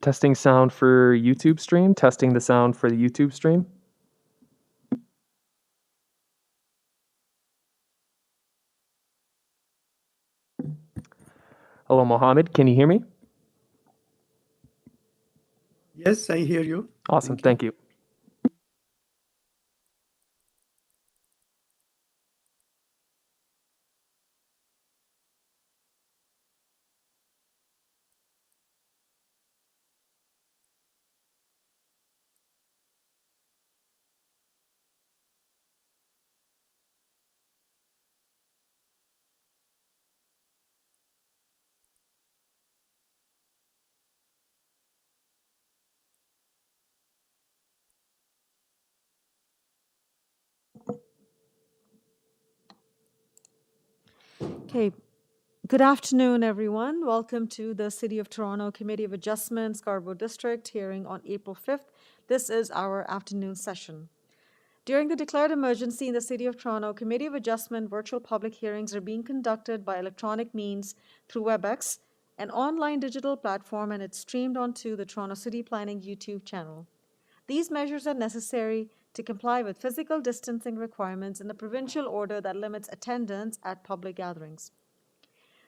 Testing sound for YouTube stream. Testing the sound for the YouTube stream. Hello, Mohammed. Can you hear me? Yes, I hear you. Awesome. Thank you. Okay. Good afternoon, everyone. Welcome to the City of Toronto Committee of Adjustment, Scarborough District hearing on April 5th. This is our afternoon session. During the declared emergency in the City of Toronto, Committee of Adjustment virtual public hearings are being conducted by electronic means through WebEx, an online digital platform, and it's streamed onto the Toronto City Planning YouTube channel. These measures are necessary to comply with physical distancing requirements in the provincial order that limits attendance at public gatherings.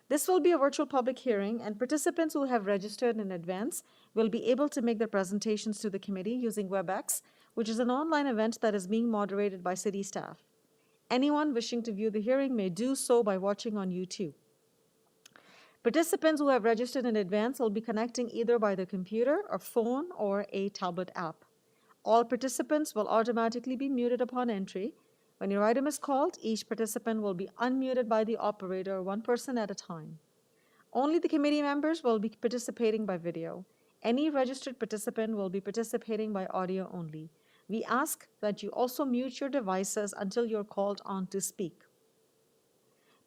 This will be a virtual public hearing, and participants who have registered in advance will be able to make their presentations to the committee using WebEx, which is an online event that is being moderated by city staff. Anyone wishing to view the hearing may do so by watching on YouTube. Participants who have registered in advance will be connecting either by their computer or phone or a tablet app. All participants will automatically be muted upon entry. When your item is called, each participant will be unmuted by the operator, one person at a time. Only the committee members will be participating by video. Any registered participant will be participating by audio only. We ask that you also mute your devices until you're called on to speak.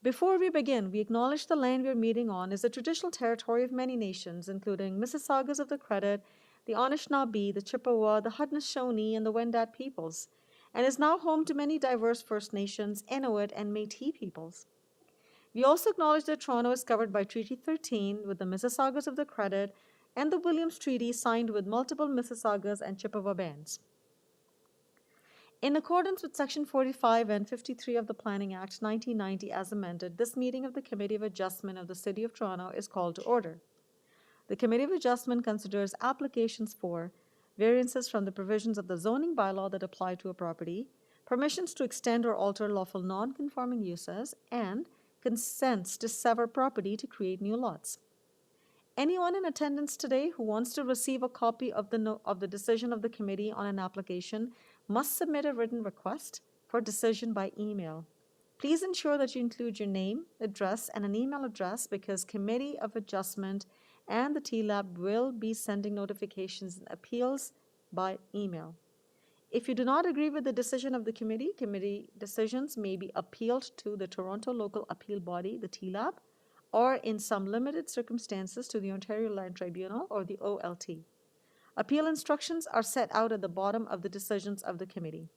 Before we begin, we acknowledge the land we're meeting on is the traditional territory of many nations, including Mississaugas of the Credit, the Anishinaabe, the Chippewa, the Haudenosaunee, and the Wendat peoples, and is now home to many diverse First Nations, Inuit, and Métis peoples. We also acknowledge that Toronto is covered by Treaty 13 with the Mississaugas of the Credit and the Williams Treaty signed with multiple Mississaugas and Chippewa bands. In accordance with Section 45 and 53 of the Planning Act 1990 as amended, this meeting of the Committee of Adjustment of the City of Toronto is called to order. The Committee of Adjustment considers applications for variances from the provisions of the zoning bylaw that apply to a property, permissions to extend or alter lawful non-conforming uses, and consents to sever property to create new lots. Anyone in attendance today who wants to receive a copy of the decision of the committee on an application must submit a written request for decision by email. Please ensure that you include your name, address, and an email address because Committee of Adjustment and the TLAB will be sending notifications and appeals by email. If you do not agree with the decision of the committee decisions may be appealed to the Toronto Local Appeal Body, the TLAB, or in some limited circumstances to the Ontario Land Tribunal or the OLT. Appeal instructions are set out at the bottom of the decisions of the committee.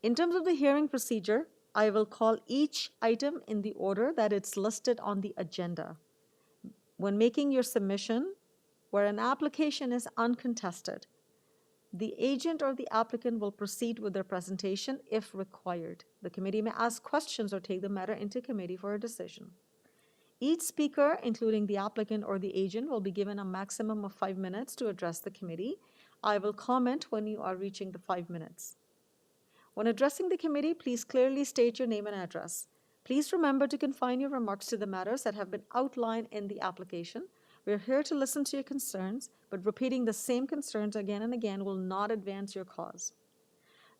In terms of the hearing procedure, I will call each item in the order that it's listed on the agenda. When making your submission, where an application is uncontested, the agent or the applicant will proceed with their presentation if required. The committee may ask questions or take the matter into committee for a decision. Each speaker, including the applicant or the agent, will be given a maximum of 5 minutes to address the committee. I will comment when you are reaching the 5 minutes. When addressing the committee, please clearly state your name and address. Please remember to confine your remarks to the matters that have been outlined in the application. We're here to listen to your concerns, but repeating the same concerns again and again will not advance your cause.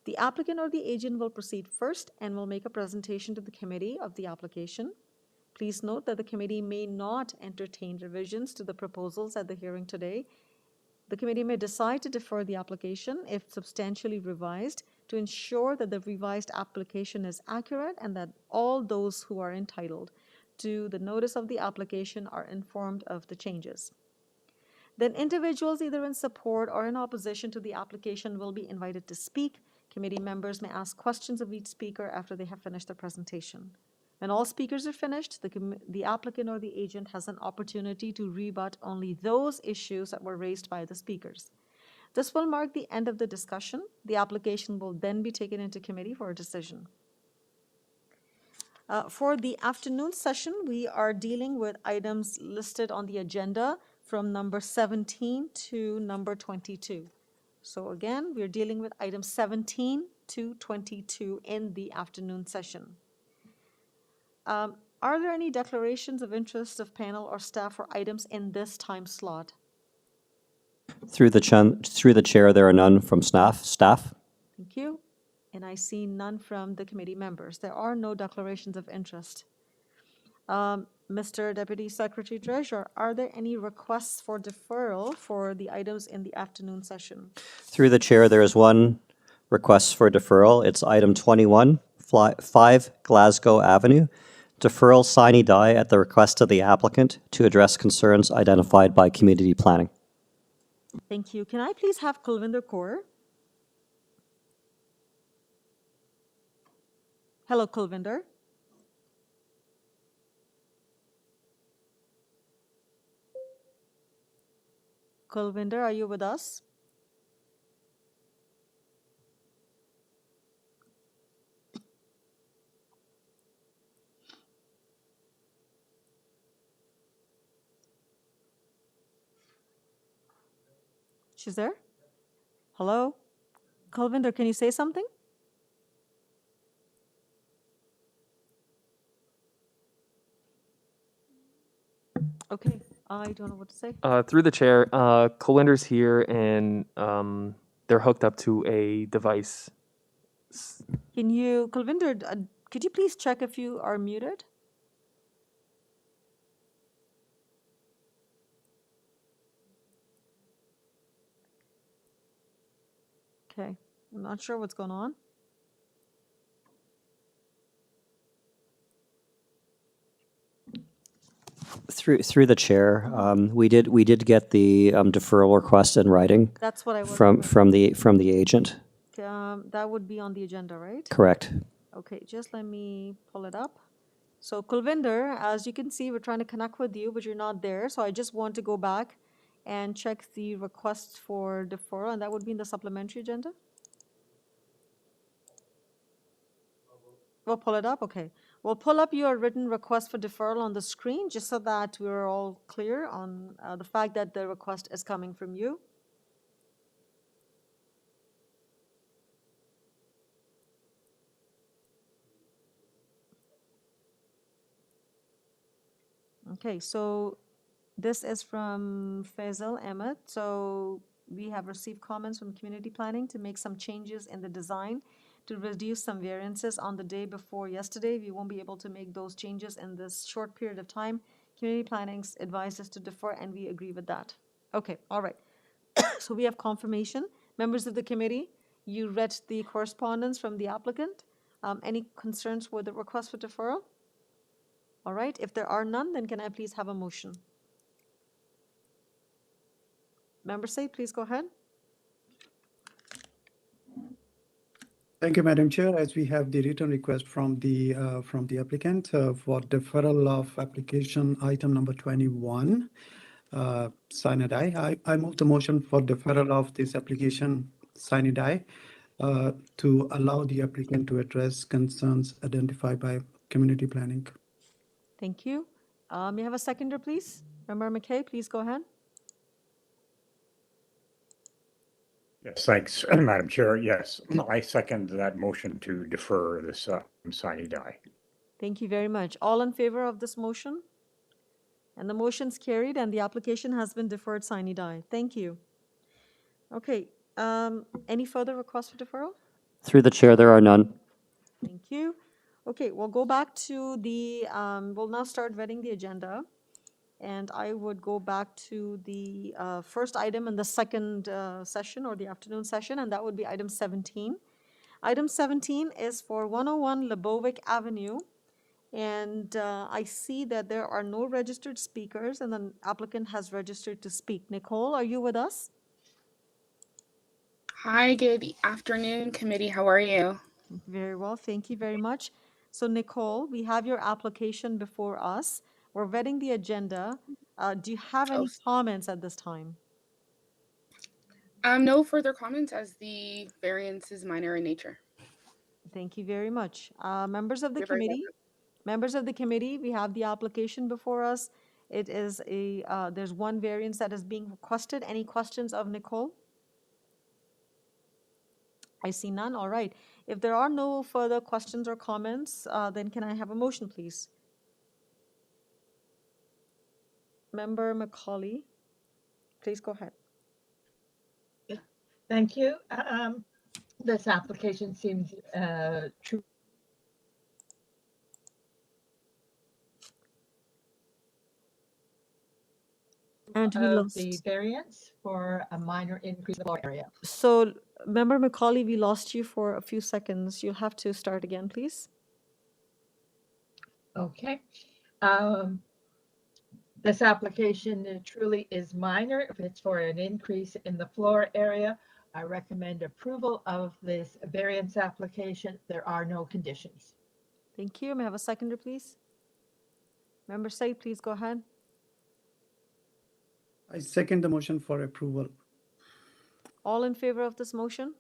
The applicant or the agent will proceed first and will make a presentation to the committee of the application. Please note that the committee may not entertain revisions to the proposals at the hearing today. The committee may decide to defer the application if substantially revised to ensure that the revised application is accurate and that all those who are entitled to the notice of the application are informed of the changes. Then individuals either in support or in opposition to the application will be invited to speak. Committee members may ask questions of each speaker after they have finished their presentation. When all speakers are finished, the applicant or the agent has an opportunity to rebut only those issues that were raised by the speakers. This will mark the end of the discussion. The application will then be taken into committee for a decision. For the afternoon session, we are dealing with items listed on the agenda from number 17 to number 22. So again, we're dealing with items 17 to 22 in the afternoon session. Are there any declarations of interest of panel or staff for items in this time slot? Through the chair, there are none from staff. Thank you. And I see none from the committee members. There are no declarations of interest. Mr. Deputy Secretary Treasurer, are there any requests for deferral for the items in the afternoon session? Through the chair, there is one request for deferral. It's item 21, 5 Glasgow Avenue. Deferral sine die at the request of the applicant to address concerns identified by community planning. Thank you. Can I please have Kulvinder Kaur? Hello, Kulvinder. Kulvinder, are you with us? She's there? Hello? Kulvinder, can you say something? Okay, I don't know what to say. Through the chair, Colinder's here and they're hooked up to a device. Can you, Kulvinder, could you please check if you are muted? Okay, I'm not sure what's going on. Through the chair, we did get the deferral request in writing That's what I was. from the agent. That would be on the agenda, right? Correct. Okay, just let me pull it up. So Kulvinder, as you can see, we're trying to connect with you, but you're not there. So I just want to go back and check the request for deferral, and that would be in the supplementary agenda. We'll pull it up, okay. We'll pull up your written request for deferral on the screen, just so that we're all clear on the fact that the request is coming from you. Okay, so this is from Faisal Ahmed. So we have received comments from community planning to make some changes in the design to reduce some variances on the day before yesterday. We won't be able to make those changes in this short period of time. Community planning's advised us to defer, and we agree with that. Okay, all right. So we have confirmation. Members of the committee, you read the correspondence from the applicant. Any concerns with the request for deferral? All right, if there are none, then can I please have a motion? Member Say, please go ahead. Thank you, Madam Chair. As we have the written request from the applicant for deferral of application item number 21, sine die. I move the motion for deferral of this application sine die to allow the applicant to address concerns identified by community planning. Thank you. May I have a seconder, please? Member McKay, please go ahead. Yes, thanks, Madam Chair. Yes, I second that motion to defer this sine die. Thank you very much. All in favor of this motion? And the motion's carried and the application has been deferred sine die. Thank you. Okay, any further requests for deferral? Through the chair, there are none. Thank you. Okay, we'll go back to the, we'll now start vetting the agenda. And I would go back to the first item in the second session or the afternoon session, and that would be item 17. Item 17 is for 101 Lebowick Avenue. And I see that there are no registered speakers, and the applicant has registered to speak. Nicole, are you with us? Hi, good afternoon, committee. How are you? Very well, thank you very much. So Nicole, we have your application before us. We're vetting the agenda. Do you have any comments at this time? No further comments as the variance is minor in nature. Thank you very much. Members of the You're very committee, we have the application before us. It is there's one variance that is being requested. Any questions of Nicole? I see none. All right. If there are no further questions or comments, then can I have a motion, please? Member Macaulay, please go ahead. Thank you. This application seems true. And we Of lost. the variance for a minor increase in the floor area. So, Member Macaulay, we lost you for a few seconds. You'll have to start again, please. Okay. This application truly is minor. If it's for an increase in the floor area, I recommend approval of this variance application. There are no conditions. Thank you. May I have a seconder, please? Member Said, please go ahead. I second the motion for approval. All in favor of this motion?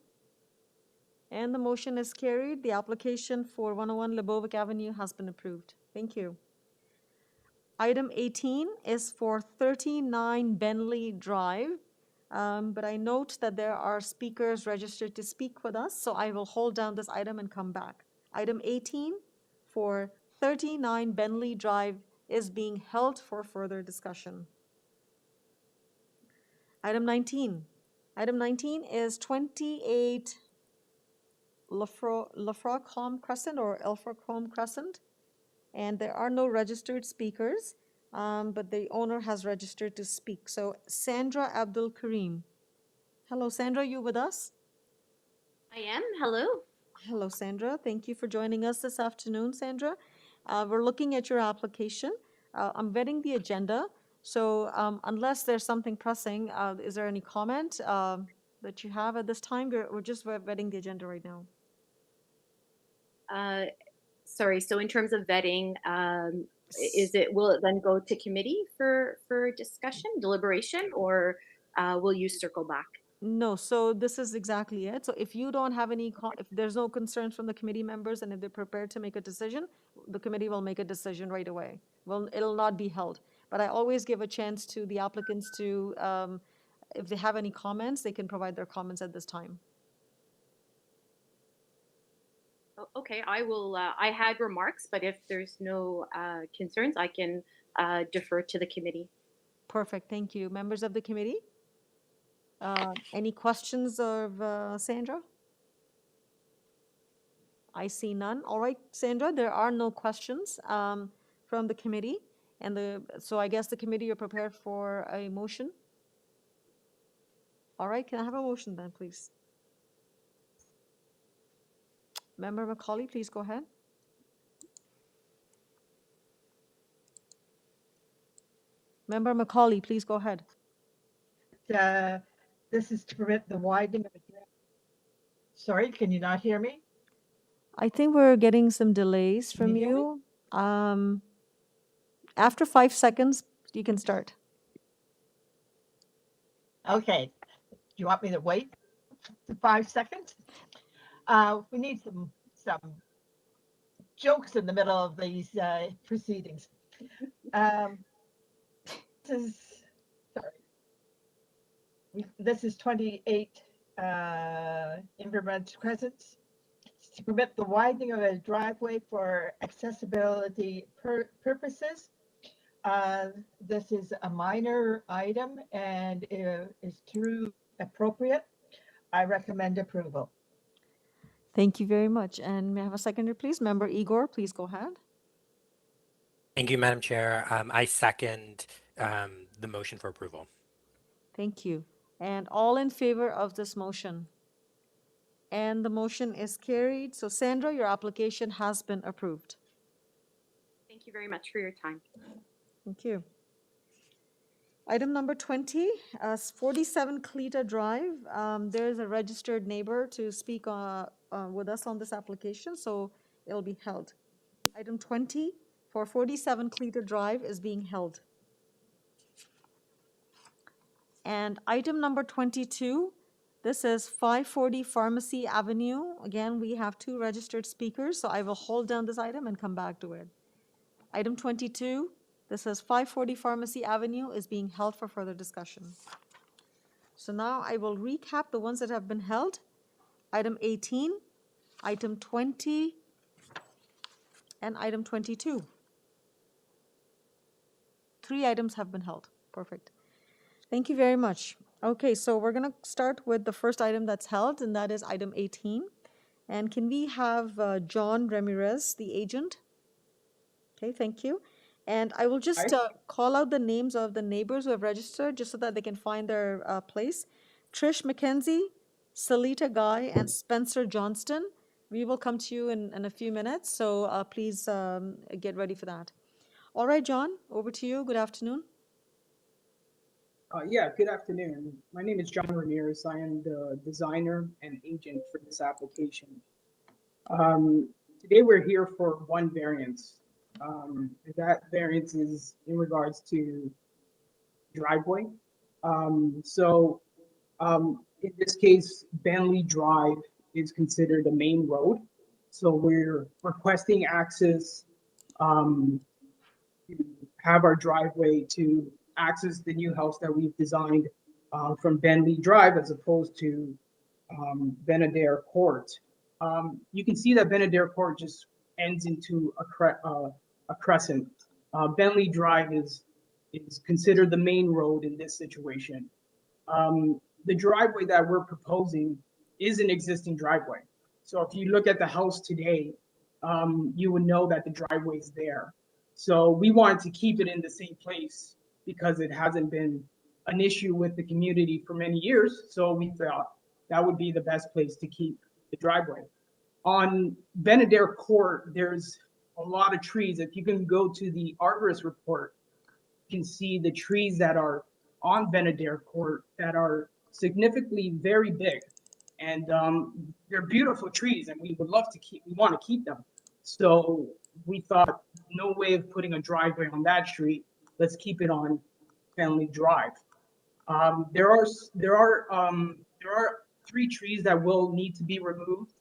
And the motion is carried. The application for 101 Lebowick Avenue has been approved. Thank you. Item 18 is for 39 Benley Drive, but I note that there are speakers registered to speak with us, so I will hold down this item and come back. Item 18 for 39 Benley Drive is being held for further discussion. Item 19. Item 19 is 28 LEBOVIC Crescent or ILFRACOMBE Crescent. And there are no registered speakers, but the owner has registered to speak. So Sandra Abdul Karim. Hello, Sandra, you with us? I am. Hello. Hello, Sandra. Thank you for joining us this afternoon, Sandra. We're looking at your application. I'm vetting the agenda. So unless there's something pressing, is there any comment that you have at this time? We're just vetting the agenda right now. Sorry. So in terms of vetting, will it then go to committee for discussion, deliberation, or will you circle back? No, so this is exactly it. So if you don't have any, if there's no concerns from the committee members and if they're prepared to make a decision, the committee will make a decision right away. Well, it'll not be held. But I always give a chance to the applicants to, if they have any comments, they can provide their comments at this time. Okay, I will. I had remarks, but if there's no concerns, I can defer to the committee. Perfect, thank you. Members of the committee? Any questions of Sandra? I see none. All right, Sandra, there are no questions from the committee. And so I guess the committee are prepared for a motion. All right, can I have a motion then, please? Member Macaulay, please go ahead. Member Macaulay, please go ahead. This is to permit the widening of a draft. Sorry, can you not hear me? I think we're getting some delays Can from you hear me? you. After 5 seconds, you can start. Okay. Do you want me to wait for 5 seconds? We need some jokes in the middle of these proceedings. This is 28 Invermont Crescent. To permit the widening of a driveway for accessibility purposes. This is a minor item and is true appropriate. I recommend approval. Thank you very much. And may I have a seconder, please? Member Igor, please go ahead. Thank you, Madam Chair. I second the motion for approval. Thank you. And all in favor of this motion? And the motion is carried. So Sandra, your application has been approved. Thank you very much for your time. Thank you. Item number 20, 47 CLETA Drive. There is a registered neighbor to speak with us on this application, so it'll be held. Item 20 for 47 CLETA Drive is being held. And item number 22, this is 540 Pharmacy Avenue. Again, we have 2 registered speakers, so I will hold down this item and come back to it. Item 22, this is 540 Pharmacy Avenue, is being held for further discussion. So now I will recap the ones that have been held. Item 18, item 20, and item 22. 3 items have been held. Perfect. Thank you very much. Okay, so we're going to start with the first item that's held, and that is item 18. And can we have John Ramirez, the agent? Okay, thank you. And I will just call out the names of the neighbors who have registered just so that they can find their place. Trish McKenzie, Salita Guy, and Spencer Johnston. We will come to you in a few minutes, so please get ready for that. All right, John, over to you. Good afternoon. Yeah, good afternoon. My name is John Ramirez. I am the designer and agent for this application. Today we're here for one variance. That variance is in regards to driveway. In this case, Benleigh Drive is considered a main road. So we're requesting access to have our driveway to access the new house that we've designed from Benleigh Drive as opposed to Benedere Court. You can see that Benedere Court just ends into a crescent. Benleigh Drive is considered the main road in this situation. The driveway that we're proposing is an existing driveway. So if you look at the house today, you would know that the driveway is there. So we wanted to keep it in the same place because it hasn't been an issue with the community for many years. So we thought that would be the best place to keep the driveway. On Benedere Court, there's a lot of trees. If you can go to the arborist report, you can see the trees that are on Benedere Court that are significantly very big. And they're beautiful trees and we want to keep them. So we thought, no way of putting a driveway on that street. Let's keep it on Benleigh Drive. There are 3 trees that will need to be removed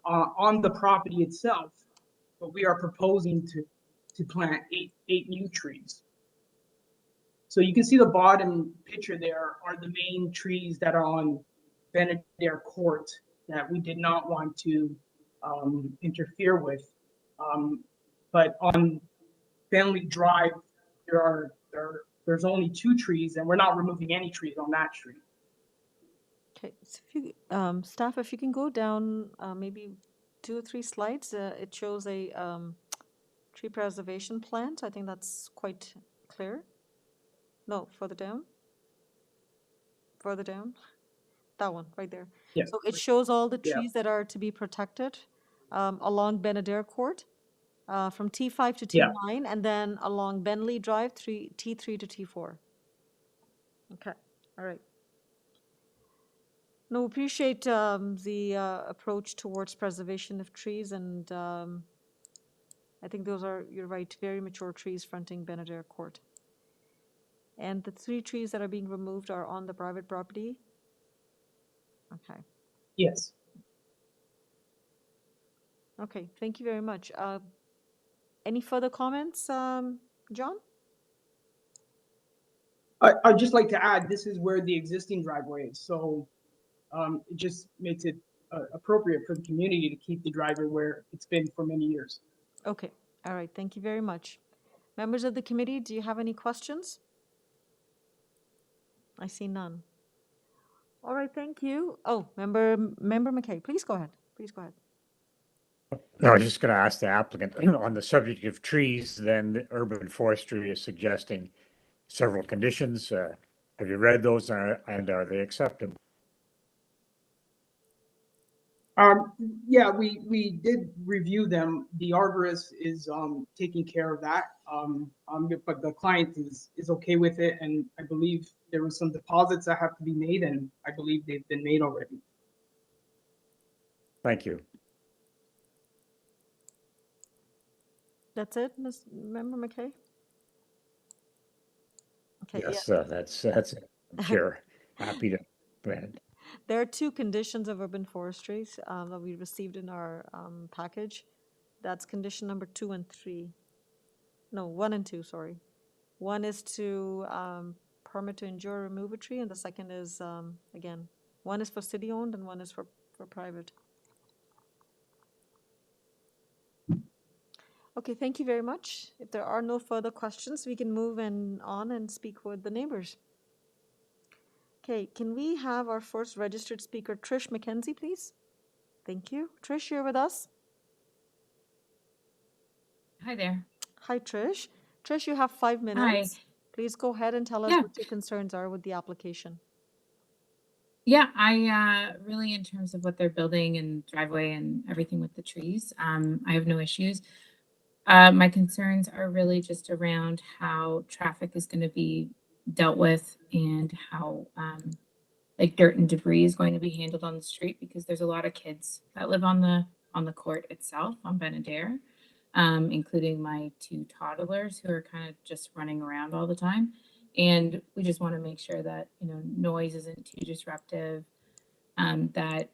on the property itself, but we are proposing to plant eight new trees. So you can see the bottom picture there are the main trees that are on Benedere Court that we did not want to interfere with. But on Benleigh Drive, there's only 2 trees, and we're not removing any trees on that street. Okay, so if you, staff, if you can go down maybe 2 or 3 slides, it shows a tree preservation plant. I think that's quite clear. No, further down. Further down. That one right there. Yes. So it shows all the trees that are to be protected along Benedere Court. From T5 to T9, and then along Benleigh Drive, T3 to T4. Okay, all right. No, appreciate the approach towards preservation of trees, and I think those are, you're right, very mature trees fronting Benedere Court. And the 3 trees that are being removed are on the private property? Okay. Yes. Okay, thank you very much. Any further comments, John? I'd just like to add, this is where the existing driveway is. So it just makes it appropriate for the community to keep the driveway where it's been for many years. Okay, all right, thank you very much. Members of the committee, do you have any questions? I see none. All right, thank you. Oh, Member McKay, please go ahead. Please go ahead. No, I was just going to ask the applicant on the subject of trees, then the urban forestry is suggesting several conditions. Have you read those and are they acceptable? Yeah, we did review them. The arborist is taking care of that. But the client is okay with it. And I believe there were some deposits that have to be made, and I believe they've been made already. Thank you. That's it, Member McKay? Okay, yeah. Yes, that's it. Chair, happy to, go ahead. There are two conditions of urban forestry that we received in our package. That's condition number 2 and 3. No, 1 and 2, sorry. One is to permit to injure or remove a tree, and the second is, again, one is for city-owned and one is for private. Okay, thank you very much. If there are no further questions, we can move on and speak with the neighbors. Okay, can we have our first registered speaker, Trish McKenzie, please? Thank you. Trish, you're with us? Hi there. Hi, Trish. Trish, you have 5 minutes. Please go ahead and tell us what your concerns are with the application. Yeah, I really, in terms of what they're building and driveway and everything with the trees, I have no issues. My concerns are really just around how traffic is going to be dealt with and how like dirt and debris is going to be handled on the street, because there's a lot of kids that live on the court itself on Benedere, including my 2 toddlers who are kind of just running around all the time. And we just want to make sure that, you know, noise isn't too disruptive, that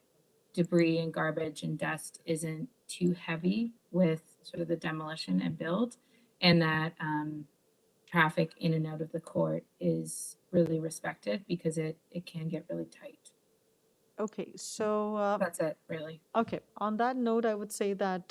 debris and garbage and dust isn't too heavy with sort of the demolition and build, and that traffic in and out of the court is really respected, because it can get really tight. Okay, so That's it, really. okay, on that note, I would say that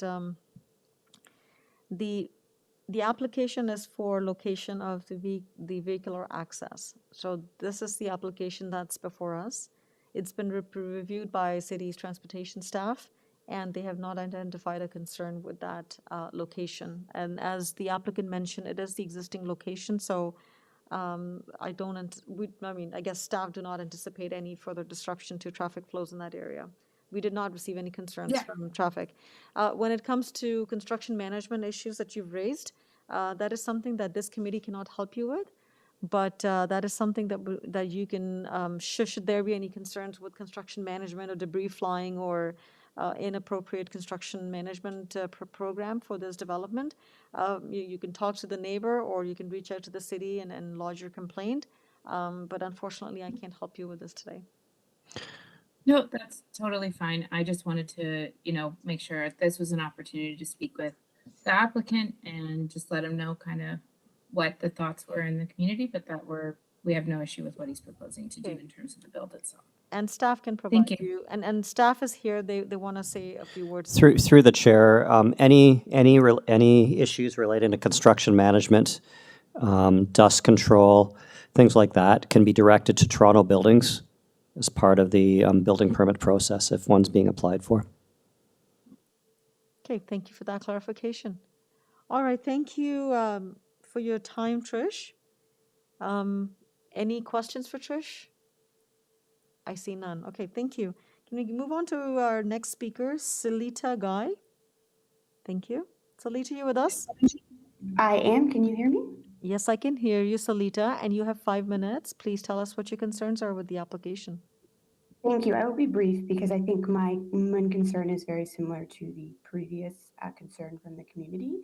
the application is for location of the vehicular access. So this is the application that's before us. It's been reviewed by city's transportation staff, and they have not identified a concern with that location. And as the applicant mentioned, it is the existing location, so I guess staff do not anticipate any further disruption to traffic flows in that area. We did not receive any concerns from traffic. When it comes to construction management issues that you've raised, that is something that this committee cannot help you with, but that is something that you can, should there be any concerns with construction management or debris flying or inappropriate construction management program for this development, you can talk to the neighbor, or you can reach out to the city and lodge your complaint. But unfortunately, I can't help you with this today. No, that's totally fine. I just wanted to, you know, make sure this was an opportunity to speak with the applicant and just let him know kind of what the thoughts were in the community, but that we have no issue with what he's proposing to do in terms of the build itself. And staff can provide you, and staff is here. They want to say a few words. Through the chair, any issues related to construction management, dust control, things like that can be directed to Toronto Buildings as part of the building permit process if one's being applied for. Okay, thank you for that clarification. All right, thank you for your time, Trish. Any questions for Trish? I see none. Okay, thank you. Can we move on to our next speaker, CLETA Guy? Thank you. CLETA, you with us? I am. Can you hear me? Yes, I can hear you, CLETA, and you have 5 minutes. Please tell us what your concerns are with the application. Thank you. I will be brief because I think my main concern is very similar to the previous concern from the community,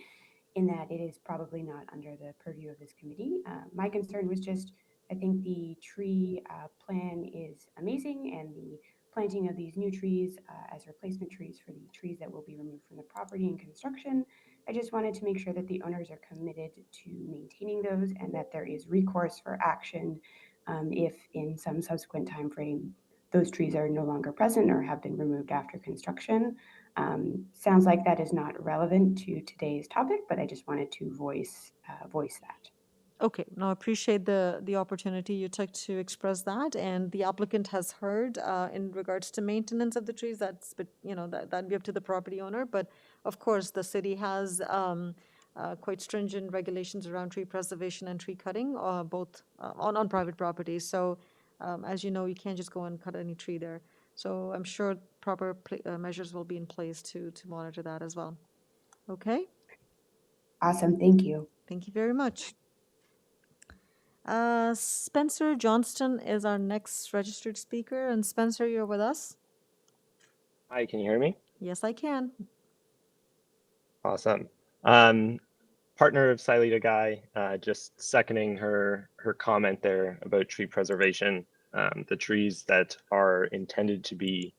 in that it is probably not under the purview of this committee. My concern was just, I think the tree plan is amazing, and the planting of these new trees as replacement trees for the trees that will be removed from the property in construction. I just wanted to make sure that the owners are committed to maintaining those, and that there is recourse for action if in some subsequent time frame those trees are no longer present or have been removed after construction. Sounds like that is not relevant to today's topic, but I just wanted to voice that. Okay, now I appreciate the opportunity you took to express that, and the applicant has heard in regards to maintenance of the trees. That's, that'd be up to the property owner, but of course the city has quite stringent regulations around tree preservation and tree cutting, both on private properties. So as you know, you can't just go and cut any tree there. So I'm sure proper measures will be in place to monitor that as well. Okay? Awesome, thank you. Thank you very much. Spencer Johnston is our next registered speaker. And Spencer, you're with us? Hi, can you hear me? Yes, I can. Awesome. partner of CLETA Guy, just seconding her comment there about tree preservation. The trees that are intended to be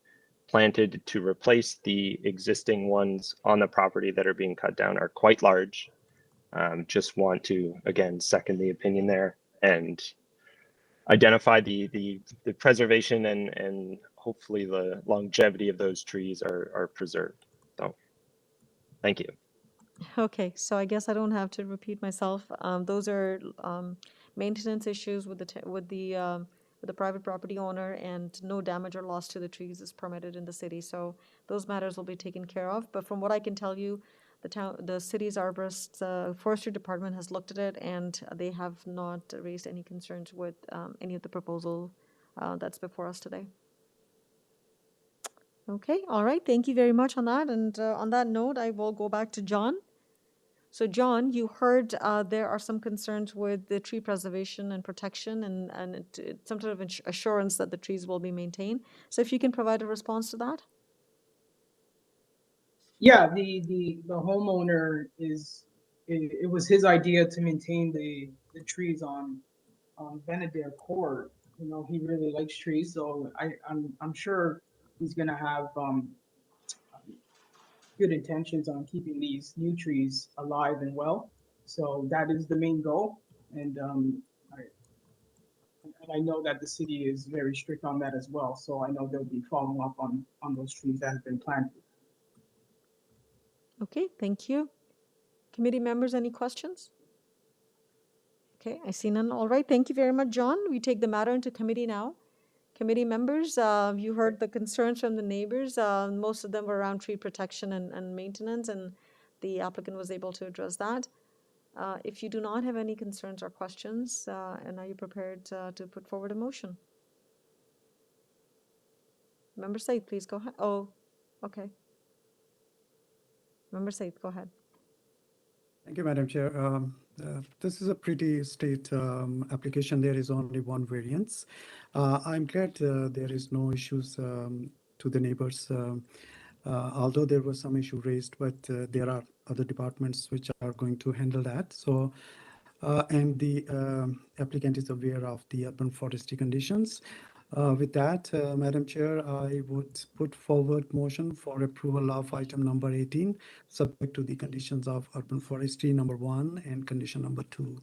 planted to replace the existing ones on the property that are being cut down are quite large. Just want to, again, second the opinion there and identify the preservation and hopefully the longevity of those trees are preserved. So thank you. Okay, so I guess I don't have to repeat myself. Those are maintenance issues with the private property owner, and no damage or loss to the trees is permitted in the city. So those matters will be taken care of. But from what I can tell you, the city's arborist, forestry department has looked at it, and they have not raised any concerns with any of the proposal that's before us today. Okay, all right. Thank you very much on that. And on that note, I will go back to John. So John, you heard there are some concerns with the tree preservation and protection and some sort of assurance that the trees will be maintained. So if you can provide a response to that. Yeah, the homeowner it was his idea to maintain the trees on Benedere Court. You know, he really likes trees, so I'm sure he's gonna have good intentions on keeping these new trees alive and well. So that is the main goal, and I know that the city is very strict on that as well. So I know they'll be following up on those trees that have been planted. Okay, thank you. Committee members, any questions? Okay, I see none. All right, thank you very much, John. We take the matter into committee now. Committee members, you heard the concerns from the neighbors. Most of them were around tree protection and maintenance, and the applicant was able to address that. If you do not have any concerns or questions, and are you prepared to put forward a motion? Member Said, please go ahead. Oh, okay. Member Said, go ahead. Thank you, Madam Chair. This is a pretty straight application. There is only one variance. I'm glad there is no issues to the neighbors, although there was some issue raised, but there are other departments which are going to handle that. So, and the applicant is aware of the urban forestry conditions. With that, Madam Chair, I would put forward motion for approval of item number 18, subject to the conditions of urban forestry number 1 and condition number 2.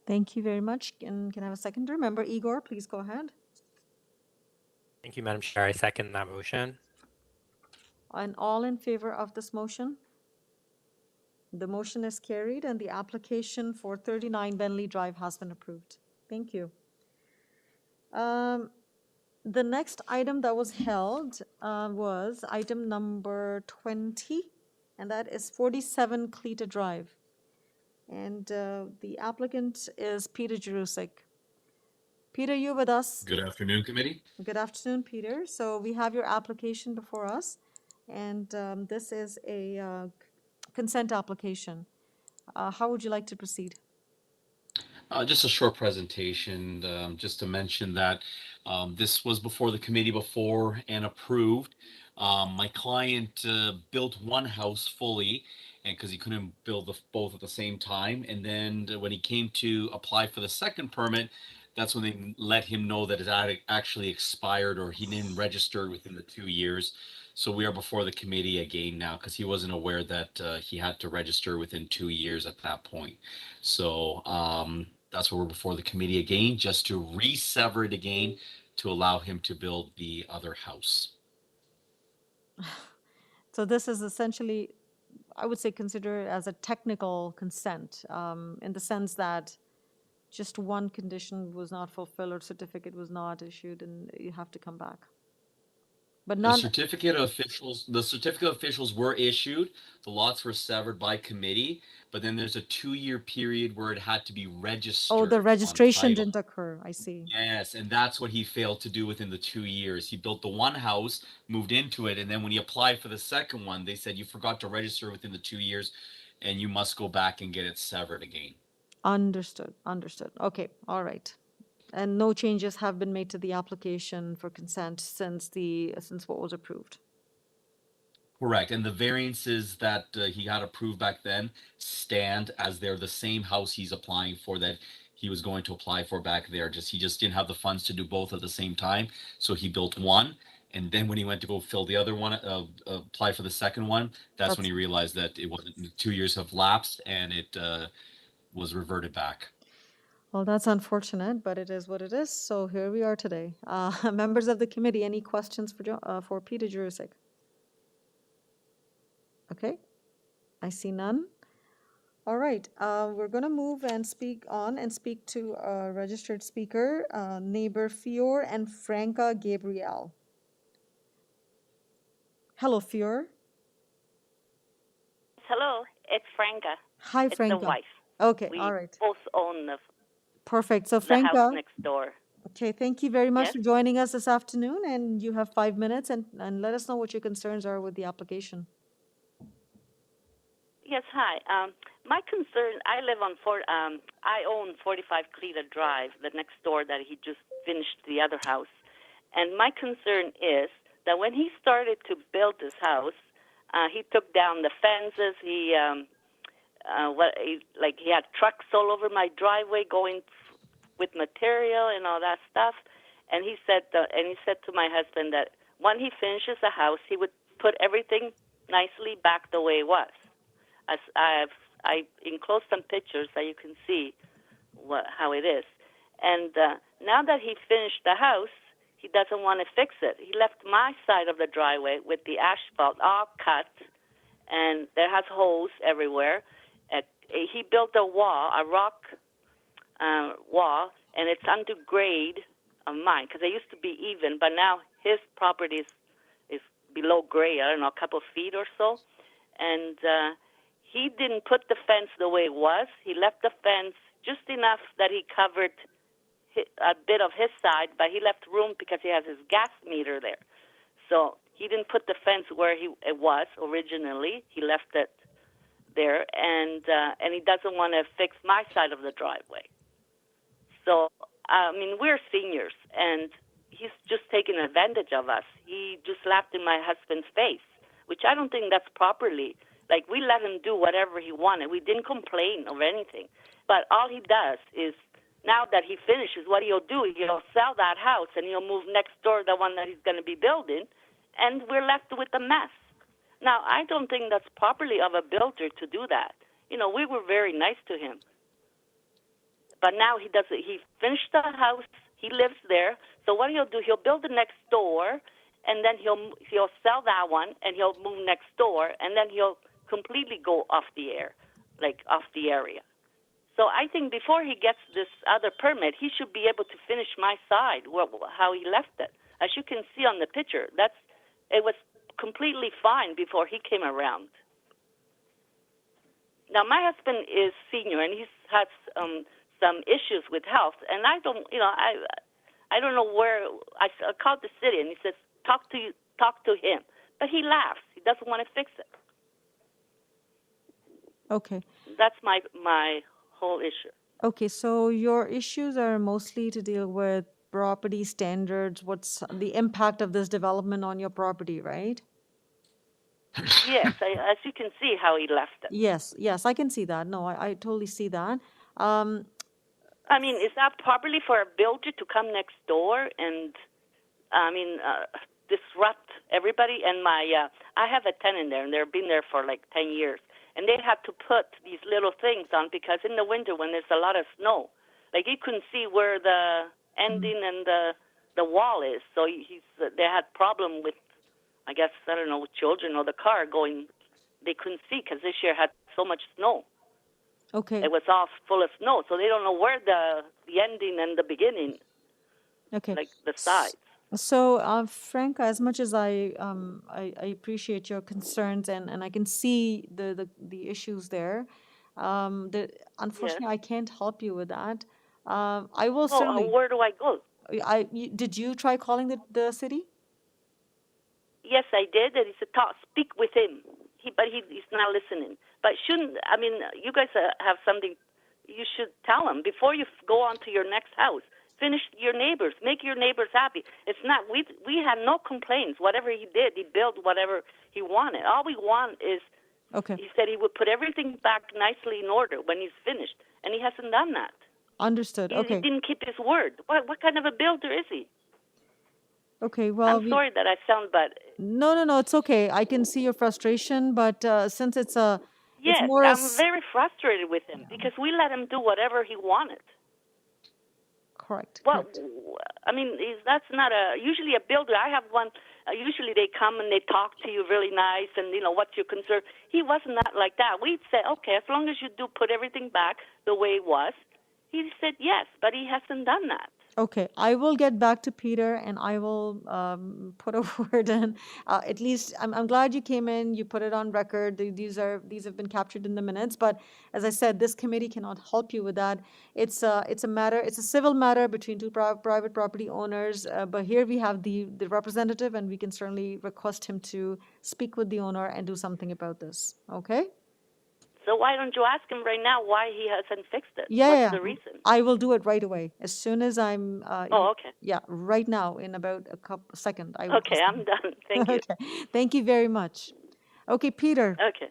Thank you very much. And can I have a seconder? Member Igor, please go ahead. Thank you, Madam Chair. I second that motion. And all in favor of this motion? The motion is carried and the application for 39 Benleigh Drive has been approved. Thank you. The next item that was held was item number 20, and that is 47 CLETA Drive. And the applicant is Peter Jerusik. Peter, you with us? Good afternoon, committee. Good afternoon, Peter. So we have your application before us, and this is a consent application. How would you like to proceed? Just a short presentation, just to mention that this was before the committee before and approved. My client built one house fully, and because he couldn't build both at the same time. And then when he came to apply for the second permit, that's when they let him know that it had actually expired or he didn't register within the 2 years. So we are before the committee again now because he wasn't aware that he had to register within 2 years at that point. So that's why we're before the committee again, just to re-sever it again to allow him to build the other house. So this is essentially, I would say, consider it as a technical consent in the sense that just one condition was not fulfilled or certificate was not issued and you have to come back. But The certificate of officials were issued. The lots were severed by committee, but then there's a 2-year period where it had to be registered. Oh, the registration didn't occur. I see. Yes, and that's what he failed to do within the 2 years. He built the one house, moved into it, and then when he applied for the second one, they said you forgot to register within the 2 years, and you must go back and get it severed again. Understood. Understood. Okay. All right. And no changes have been made to the application for consent since what was approved. Correct. And the variances that he had approved back then stand as they're the same house he's applying for that he was going to apply for back there. He just didn't have the funds to do both at the same time. So he built one. And then when he went to go fill the other one, apply for the second one, that's when he realized that it wasn't 2 years have lapsed and it was reverted back. Well, that's unfortunate, but it is what it is. So here we are today. Members of the committee, any questions for Peter Jurusik? Okay, I see none. All right, we're going to move and speak to a registered speaker, neighbor Fior and Franca Gabriel. Hello, Fior. Hello, it's Franca. Hi, Franca. It's the wife. Okay, We all right. both own the Perfect. So, house Franca. next door. Okay, thank you very much Yes? for joining us this afternoon, and you have 5 minutes, and let us know what your concerns are with the application. Yes, hi. My concern, I own 45 CLETA Drive, the next door that he just finished the other house. And my concern is that when he started to build this house, he took down the fences. He had trucks all over my driveway going with material and all that stuff. And he said to my husband that when he finishes the house, he would put everything nicely back the way it was. I enclosed some pictures so you can see how it is. And now that he finished the house, he doesn't want to fix it. He left my side of the driveway with the asphalt all cut, and there has holes everywhere. He built a rock wall, and it's under grade of mine because it used to be even, but now his property is below grade, I don't know, a couple feet or so. And he didn't put the fence the way it was. He left the fence just enough that he covered a bit of his side, but he left room because he has his gas meter there. So he didn't put the fence where it was originally. He left it there, and he doesn't want to fix my side of the driveway. So, we're seniors, and he's just taking advantage of us. He just laughed in my husband's face, which I don't think that's properly. Like, we let him do whatever he wanted. We didn't complain or anything. But all he does is, now that he finishes, what he'll do, he'll sell that house, and he'll move next door, the one that he's going to be building, and we're left with a mess. Now, I don't think that's properly of a builder to do that. We were very nice to him. But now he doesn't. He finished the house. He lives there. So what he'll do, he'll build the next door, and then he'll sell that one, and he'll move next door, and then he'll completely go off the air, like off the area. So I think before he gets this other permit, he should be able to finish my side, how he left it. As you can see on the picture, it was completely fine before he came around. Now, my husband is senior, and he's had some issues with health, and I don't know where. I called the city, and he says, talk to him. But he laughs. He doesn't want to fix it. Okay. That's my whole issue. Okay, so your issues are mostly to deal with property standards. What's the impact of this development on your property, right? Yes, as you can see how he left it. Yes, I can see that. No, I totally see that. Is that properly for a builder to come next door and, disrupt everybody? And I have a tenant there, and they've been there for like 10 years. And they had to put these little things on because in the winter when there's a lot of snow, like you couldn't see where the ending and the wall is. So they had problem with, I guess, I don't know, children or the car going. They couldn't see because this year had so much snow. Okay. It was all full of snow, so they don't know where the ending and the beginning. Okay. Like the sides. So, Franca, as much as I appreciate your concerns and I can see the issues there, unfortunately, Yes. I can't help you with that. I will certainly. Where do I go? Did you try calling the city? Yes, I did, and he said, speak with him. But he's not listening. But you guys have something, you should tell him before you go on to your next house. finish your neighbors, make your neighbors happy. It's not, we had no complaints. Whatever he did, he built whatever he wanted. All we want is, Okay. he said he would put everything back nicely in order when he's finished, and he hasn't done that. Understood. He Okay. didn't keep his word. What kind of a builder is he? Okay. Well, I'm sorry that I sound, but no, it's okay. I can see your frustration, but since it's yes, more I'm very frustrated with him because we let him do whatever he wanted. correct. Well, I mean, that's not usually a builder. I have one. Usually they come and they talk to you really nice and, what's your concern. He wasn't that like that. We'd say, okay, as long as you do put everything back the way it was. He said yes, but he hasn't done that. Okay, I will get back to Peter and I will put a word in. At least I'm glad you came in. You put it on record. These have been captured in the minutes. But as I said, this committee cannot help you with that. It's a matter. It's a civil matter between two private property owners. But here we have the representative, and we can certainly request him to speak with the owner and do something about this. Okay. So why don't you ask him right now why he hasn't fixed it? Yeah, What's yeah, the reason? I will do it right away as soon as I'm. Oh, okay. Yeah, right now in about a second. I will. Okay, I'm done. Thank you. Okay, thank you very much. Okay, Peter. Okay.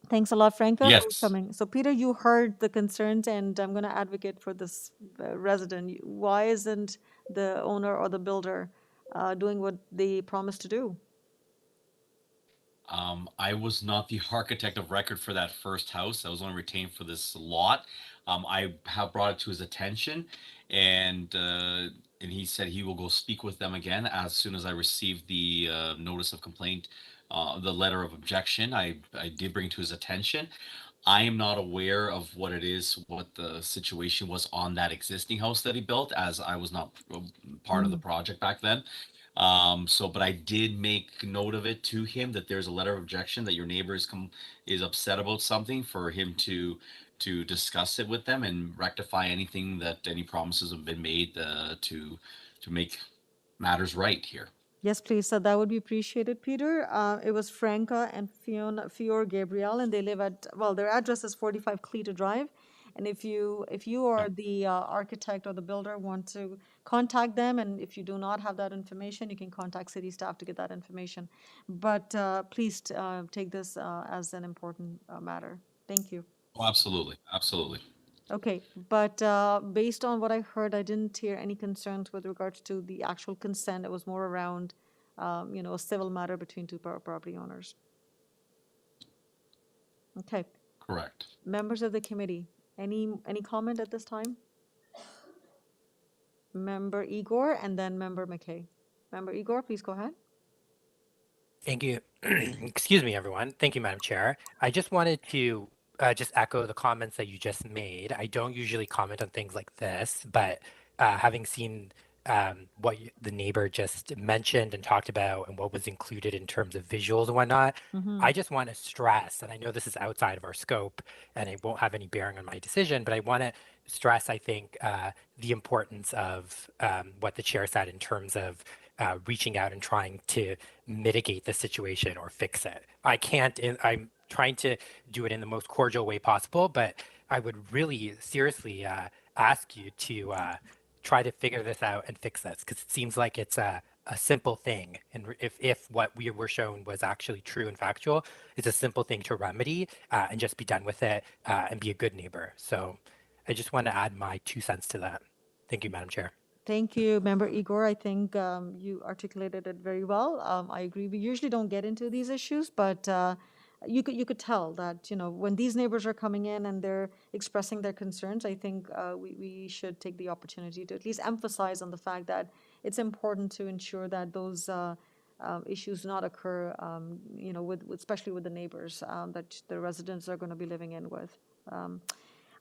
Thanks a lot, Franca, for Yes. coming. So, Peter, you heard the concerns, and I'm going to advocate for this resident. Why isn't the owner or the builder doing what they promised to do? I was not the architect of record for that first house. I was only retained for this lot. I have brought it to his attention, and he said he will go speak with them again as soon as I receive the notice of complaint, the letter of objection. I did bring to his attention. I am not aware of what the situation was on that existing house that he built, as I was not part of the project back then. But I did make note of it to him that there's a letter of objection that your neighbor is upset about something, for him to discuss it with them and rectify any promises have been made to make matters right here. Yes, please. So that would be appreciated, Peter. It was Franca and Fior Gabriel, and they live at, well, their address is 45 CLETA Drive. And if you or the architect or the builder want to contact them, and if you do not have that information, you can contact city staff to get that information. But please take this as an important matter. Thank you. Oh, absolutely. Absolutely. Okay, but based on what I heard, I didn't hear any concerns with regards to the actual consent. It was more around, a civil matter between two property owners. Okay. Correct. Members of the committee, any comment at this time? Member Igor and then Member McKay. Member Igor, please go ahead. Thank you. Excuse me, everyone. Thank you, Madam Chair. I just wanted to just echo the comments that you just made. I don't usually comment on things like this, but having seen what the neighbor just mentioned and talked about and what was included in terms of visuals and whatnot, I just want to stress, and I know this is outside of our scope and it won't have any bearing on my decision, but I want to stress, I think, the importance of what the chair said in terms of reaching out and trying to mitigate the situation or fix it. I'm trying to do it in the most cordial way possible, but I would really seriously ask you to try to figure this out and fix this, because it seems like it's a simple thing. And if what we were shown was actually true and factual, it's a simple thing to remedy and just be done with it and be a good neighbor. So I just want to add my 2 cents to that. Thank you, Madam Chair. Thank you, Member Igor. I think you articulated it very well. I agree. We usually don't get into these issues, but you could tell that, when these neighbors are coming in and they're expressing their concerns, I think we should take the opportunity to at least emphasize on the fact that it's important to ensure that those issues do not occur, especially with the neighbors that the residents are going to be living in with.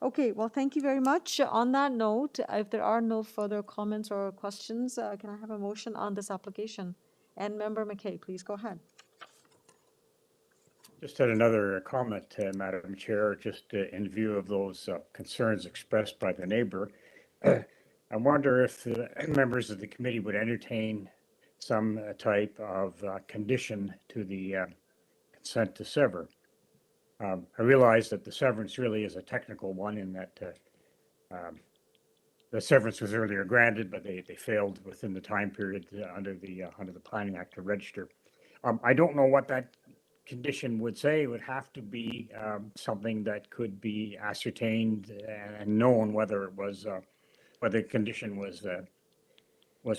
Okay, well, thank you very much. On that note, if there are no further comments or questions, can I have a motion on this application? And Member McKay, please go ahead. Just had another comment, Madam Chair, just in view of those concerns expressed by the neighbor. I wonder if the members of the committee would entertain some type of condition to the consent to sever. I realize that the severance really is a technical one, in that the severance was earlier granted, but they failed within the time period under the Planning Act to register. I don't know what that condition would say. It would have to be something that could be ascertained and known whether it was whether the condition was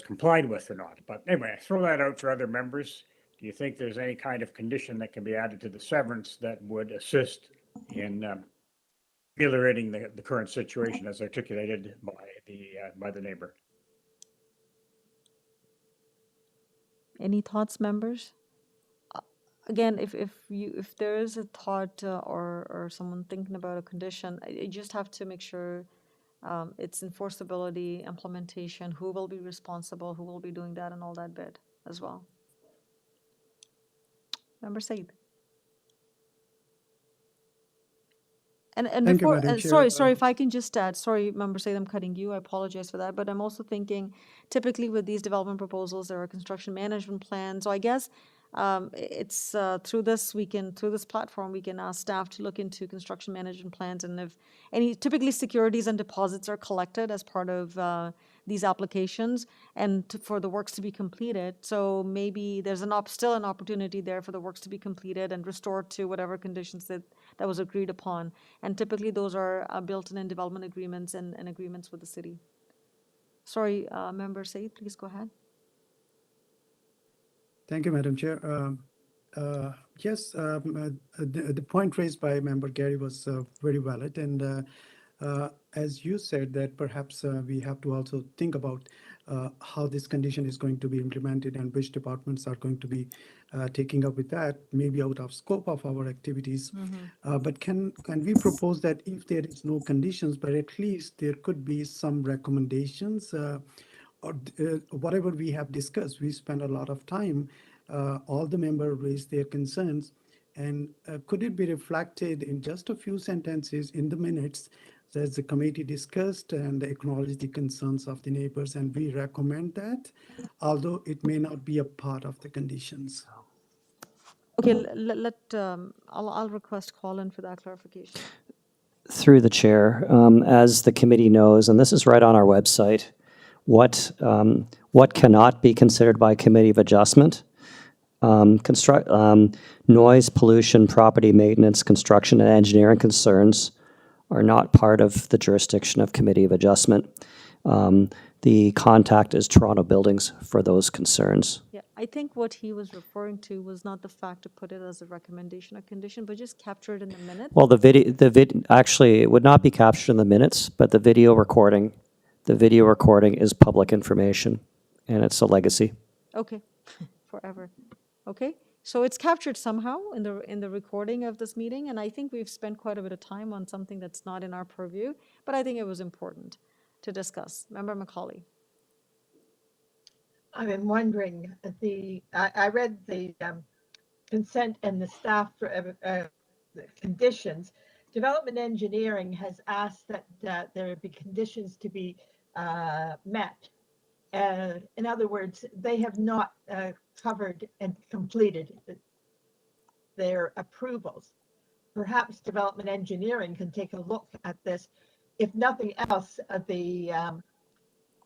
complied with or not. But anyway, I throw that out for other members. Do you think there's any kind of condition that can be added to the severance that would assist in ameliorating the current situation as articulated by the neighbor? Any thoughts, members? Again, if there is a thought or someone thinking about a condition, you just have to make sure its enforceability, implementation, who will be responsible, who will be doing that, and all that bit as well. Member Said. And Thank you, before, Madam Chair. sorry, if I can just add, sorry, Member Said, I'm cutting you. I apologize for that, but I'm also thinking, typically with these development proposals, there are construction management plans. So I guess it's through this platform, we can ask staff to look into construction management plans, and if any, typically securities and deposits are collected as part of these applications and for the works to be completed. So maybe there's still an opportunity there for the works to be completed and restored to whatever conditions that was agreed upon. And typically those are built in development agreements and agreements with the city. Sorry, Member Said, please go ahead. Thank you, Madam Chair. Yes, the point raised by Member Gary was very valid. And as you said, that perhaps we have to also think about how this condition is going to be implemented and which departments are going to be taking up with that, maybe out of scope of our activities. But can we propose that if there is no conditions, but at least there could be some recommendations or whatever we have discussed? We spent a lot of time, all the members raised their concerns, and could it be reflected in just a few sentences in the minutes that the committee discussed and acknowledged the concerns of the neighbors, and we recommend that, although it may not be a part of the conditions? Okay, I'll request Colin for that clarification. Through the chair, as the committee knows, and this is right on our website, what cannot be considered by committee of adjustment. Noise, pollution, property maintenance, construction, and engineering concerns are not part of the jurisdiction of committee of adjustment. The contact is Toronto Buildings for those concerns. Yeah, I think what he was referring to was not the fact to put it as a recommendation or condition, but just capture it in the minutes. Well, actually, it would not be captured in the minutes, but the video recording is public information, and it's a legacy. Okay, forever. Okay, so it's captured somehow in the recording of this meeting, and I think we've spent quite a bit of time on something that's not in our purview, but I think it was important to discuss. Member Macaulay. I've been wondering, I read the consent and the staff conditions. Development engineering has asked that there be conditions to be met. In other words, they have not covered and completed their approvals. Perhaps development engineering can take a look at this. If nothing else, the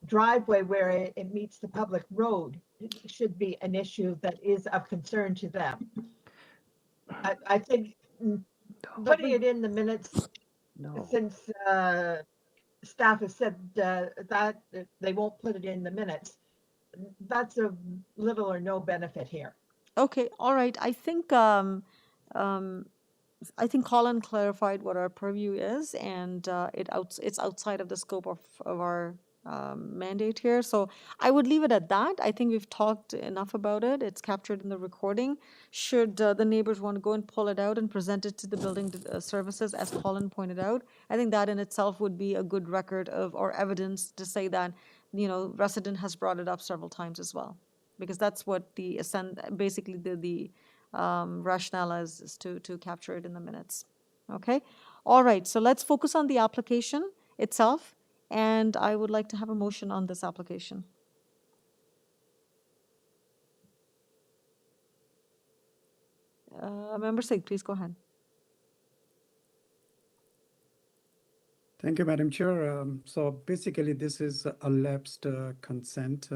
driveway where it meets the public road should be an issue that is of concern to them. I think putting it in the minutes, since staff has said that they won't put it in the minutes, that's of little or no benefit here. Okay, all right. I think Colin clarified what our purview is, and it's outside of the scope of our mandate here. So I would leave it at that. I think we've talked enough about it. It's captured in the recording. Should the neighbors want to go and pull it out and present it to the building services, as Colin pointed out, I think that in itself would be a good record of or evidence to say that, resident has brought it up several times as well, because that's what basically the rationale is to capture it in the minutes. Okay, all right. So let's focus on the application itself. And I would like to have a motion on this application. Member Singh, please go ahead. Thank you, Madam Chair. So basically, this is a lapsed consent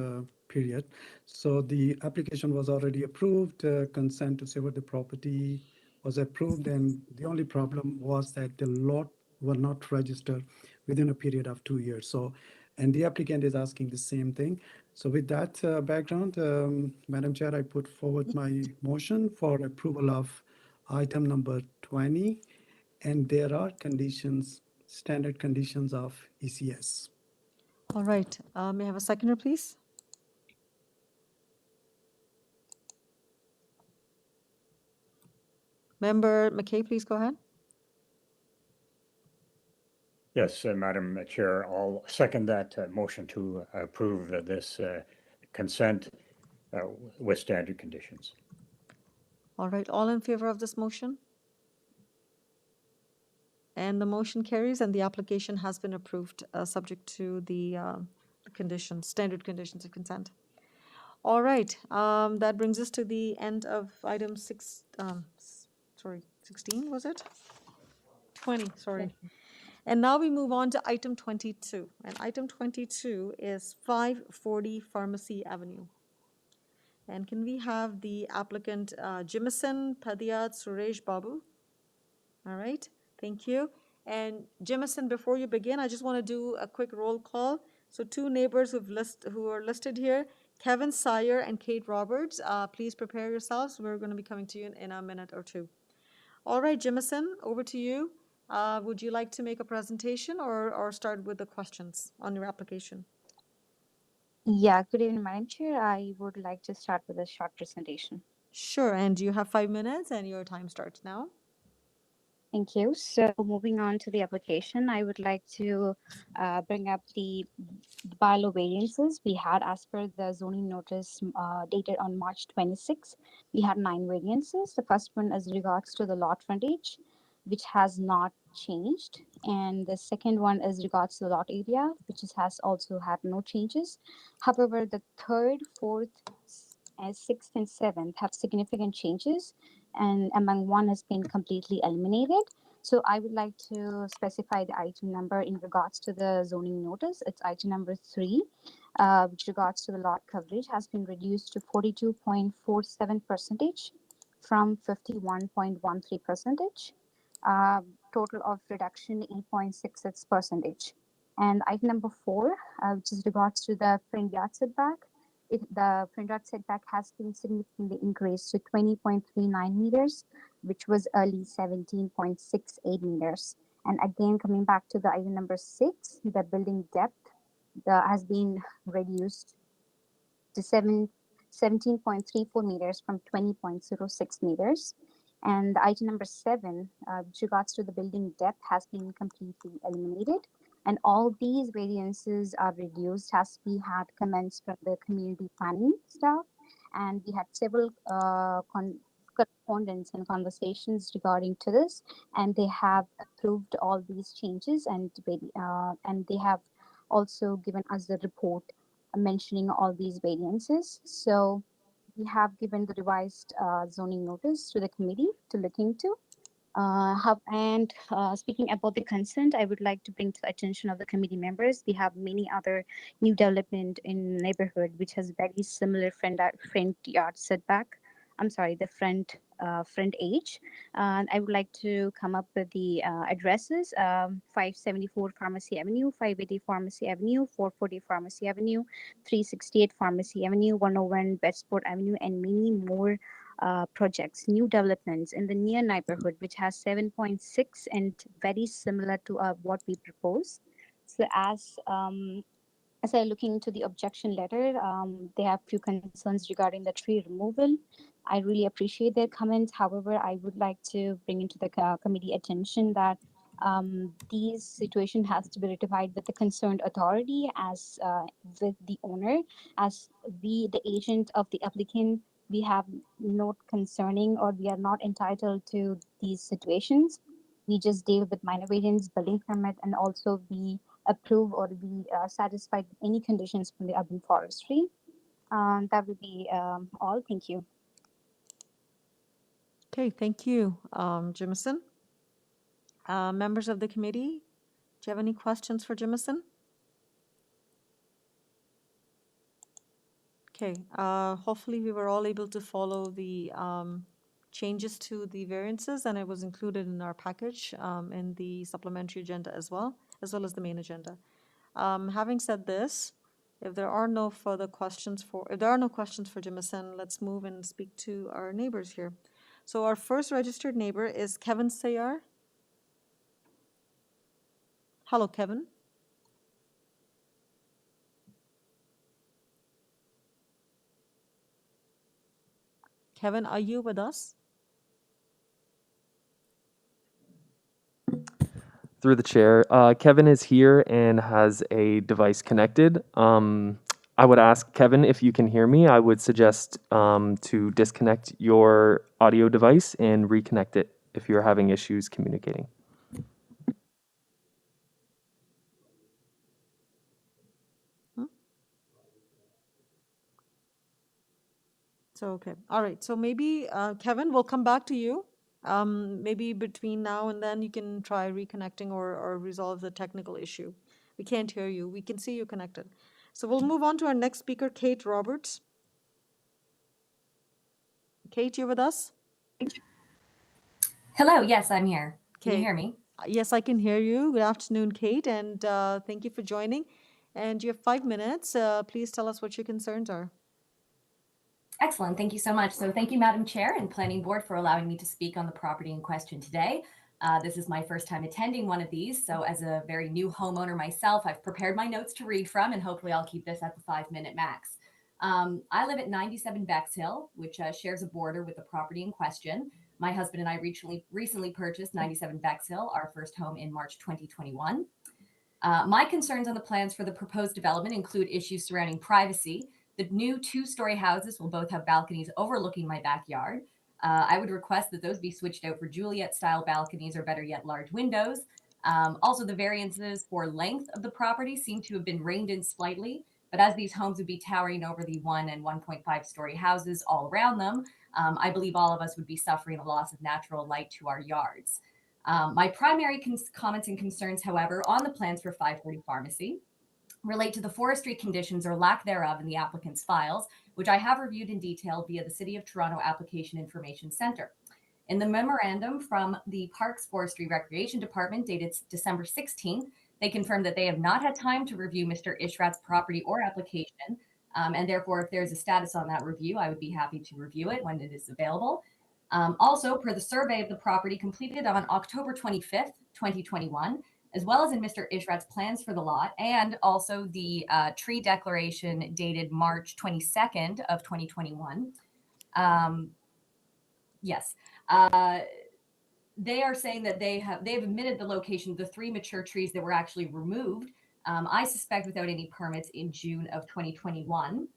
period. So the application was already approved, consent to sever the property was approved, and the only problem was that the lot were not registered within a period of 2 years. So, and the applicant is asking the same thing. So with that background, Madam Chair, I put forward my motion for approval of item number 20, and there are conditions, standard conditions of ECS. All right. May I have a seconder, please? Member McKay, please go ahead. Yes, Madam Chair, I'll second that motion to approve this consent with standard conditions. All right. All in favor of this motion? And the motion carries, and the application has been approved, subject to the conditions, standard conditions of consent. All right. That brings us to the end of item 16, was it? 20, sorry. And now we move on to item 22. And item 22 is 540 Pharmacy Avenue. And can we have the applicant Jimison Padiyat Suresh Babu? All right, thank you. And Jimison, before you begin, I just want to do a quick roll call. So 2 neighbors who are listed here, Kevin Sire and Kate Roberts, please prepare yourselves. We're going to be coming to you in a minute or two. All right, Jimison, over to you. Would you like to make a presentation or start with the questions on your application? Yeah, good evening, Madam Chair. I would like to start with a short presentation. Sure, and you have 5 minutes and your time starts now. Thank you. So moving on to the application, I would like to bring up the bylaw variances we had as per the zoning notice dated on March 26. We had 9 variances. The first one is regards to the lot frontage, which has not changed. And the second one is regards to the lot area, which has also had no changes. However, the third, fourth, sixth, and seventh have significant changes, and among one has been completely eliminated. So I would like to specify the item number in regards to the zoning notice. It's item number 3, which regards to the lot coverage has been reduced to 42.47% from 51.13%. Total of reduction 8.66%. And item number 4, which is regards to the front yard setback. The front yard setback has been significantly increased to 20.39 meters, which was early 17.68 meters. And again, coming back to the item number 6, the building depth has been reduced to 17.34 meters from 20.06 meters. And item number 7, which regards to the building depth, has been completely eliminated. And all these variances are reduced as we had comments from the community planning staff, and we had several correspondence and conversations regarding to this, and they have approved all these changes, and they have also given us the report mentioning all these variances. So we have given the revised zoning notice to the committee to look into. Speaking about the consent, I would like to bring to the attention of the committee members, we have many other new development in neighborhood which has very similar front yard setback. I'm sorry, the front age. I would like to come up with the addresses: 574 Pharmacy Avenue, 580 Pharmacy Avenue, 440 Pharmacy Avenue, 368 Pharmacy Avenue, 101 Bedsport Avenue, and many more projects, new developments in the near neighborhood, which has 7.6 and very similar to what we propose. So as I look into the objection letter, they have few concerns regarding the tree removal. I really appreciate their comments. However, I would like to bring into the committee attention that these situation has to be rectified with the concerned authority as with the owner, as we, the agent of the applicant, we have no concerning or we are not entitled to these situations. We just deal with minor variance, building permit, and also we approve or be satisfied with any conditions from the urban forestry. That would be all. Thank you. Okay, thank you, Jimison. Members of the committee, you have any questions for Jimison? Okay, hopefully we were all able to follow the changes to the variances, and it was included in our package in the supplementary agenda as well as the main agenda. Having said this, if there are no questions for Jimison, let's move and speak to our neighbors here. So our first registered neighbor is Kevin Sayar. Hello, Kevin. Kevin, are you with us? Through the chair, Kevin is here and has a device connected. I would ask Kevin if you can hear me. I would suggest to disconnect your audio device and reconnect it if you're having issues communicating. So, okay. All right. So maybe, Kevin, we'll come back to you. Maybe between now and then you can try reconnecting or resolve the technical issue. We can't hear you. We can see you connected. So we'll move on to our next speaker, Kate Roberts. Kate, you with us? Hello. Yes, I'm here. Can you Okay. hear me? Yes, I can hear you. Good afternoon, Kate, and thank you for joining. And you have 5 minutes. Please tell us what your concerns are. Excellent. Thank you so much. So thank you, Madam Chair and Planning Board, for allowing me to speak on the property in question today. This is my first time attending one of these. So as a very new homeowner myself, I've prepared my notes to read from, and hopefully I'll keep this at the 5-minute max. I live at 97 Bexhill, which shares a border with the property in question. My husband and I recently purchased 97 Bexhill, our first home in March 2021. My concerns on the plans for the proposed development include issues surrounding privacy. The new 2-story houses will both have balconies overlooking my backyard. I would request that those be switched out for Juliet-style balconies, or better yet, large windows. Also, the variances for length of the property seem to have been reined in slightly, but as these homes would be towering over the 1 and 1.5-story houses all around them, I believe all of us would be suffering a loss of natural light to our yards. My primary comments and concerns, however, on the plans for 540 Pharmacy relate to the forestry conditions or lack thereof in the applicant's files, which I have reviewed in detail via the City of Toronto Application Information Centre. In the memorandum from the Parks Forestry Recreation Department dated December 16th, they confirmed that they have not had time to review Mr. Ishrat's property or application, and therefore, if there's a status on that review, I would be happy to review it when it is available. Also, per the survey of the property completed on October 25th, 2021, as well as in Mr. Ishrat's plans for the lot, and also the tree declaration dated March 22nd of 2021. Yes. They are saying that they have admitted the location of the 3 mature trees that were actually removed, I suspect without any permits, in June of 2021.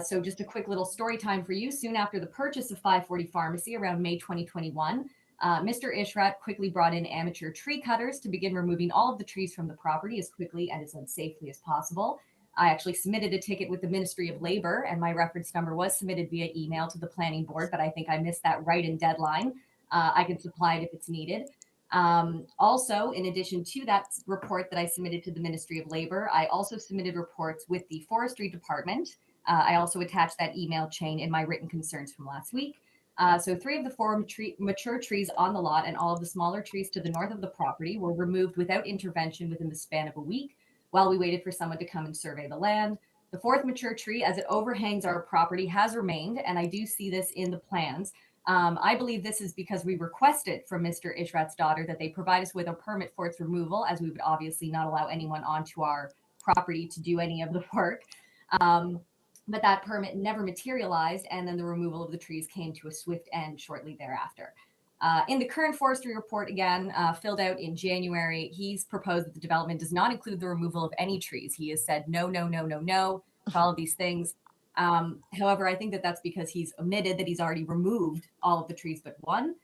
So just a quick little story time for you. Soon after the purchase of 540 Pharmacy, around May 2021, Mr. Ishrat quickly brought in amateur tree cutters to begin removing all of the trees from the property as quickly and as unsafely as possible. I actually submitted a ticket with the Ministry of Labor, and my reference number was submitted via email to the Planning Board, but I think I missed that write-in deadline. I can supply it if it's needed. Also, in addition to that report that I submitted to the Ministry of Labor, I also submitted reports with the Forestry Department. I also attached that email chain in my written concerns from last week. So 3 of the 4 mature trees on the lot and all of the smaller trees to the north of the property were removed without intervention within the span of a week while we waited for someone to come and survey the land. The 4th mature tree, as it overhangs our property, has remained, and I do see this in the plans. I believe this is because we requested from Mr. Ishrat's daughter that they provide us with a permit for its removal, as we would obviously not allow anyone onto our property to do any of the work. But that permit never materialized, and then the removal of the trees came to a swift end shortly thereafter. In the current forestry report, again, filled out in January, he's proposed that the development does not include the removal of any trees. He has said no, no, no, no, no to all of these things. However, I think that that's because he's omitted that he's already removed all of the trees but one.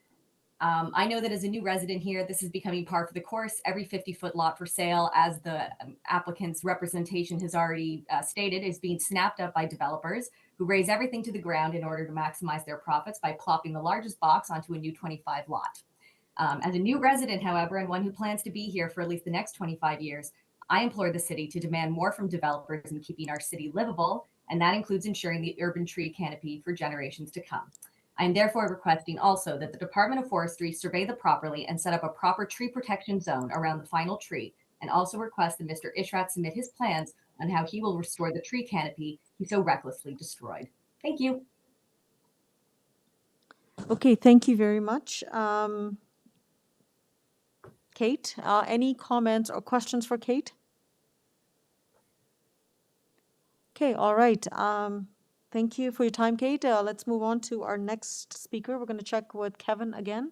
I know that as a new resident here, this is becoming par for the course. Every 50-foot lot for sale, as the applicant's representation has already stated, is being snapped up by developers who raise everything to the ground in order to maximize their profits by plopping the largest box onto a new 25 lot. As a new resident, however, and one who plans to be here for at least the next 25 years, I implore the city to demand more from developers in keeping our city livable, and that includes ensuring the urban tree canopy for generations to come. I am therefore requesting also that the Department of Forestry survey the property and set up a proper tree protection zone around the final tree, and also request that Mr. Ishrat submit his plans on how he will restore the tree canopy he so recklessly destroyed. Thank you. Okay, thank you very much. Kate, any comments or questions for Kate? Okay, all right. Thank you for your time, Kate. Let's move on to our next speaker. We're going to check with Kevin again.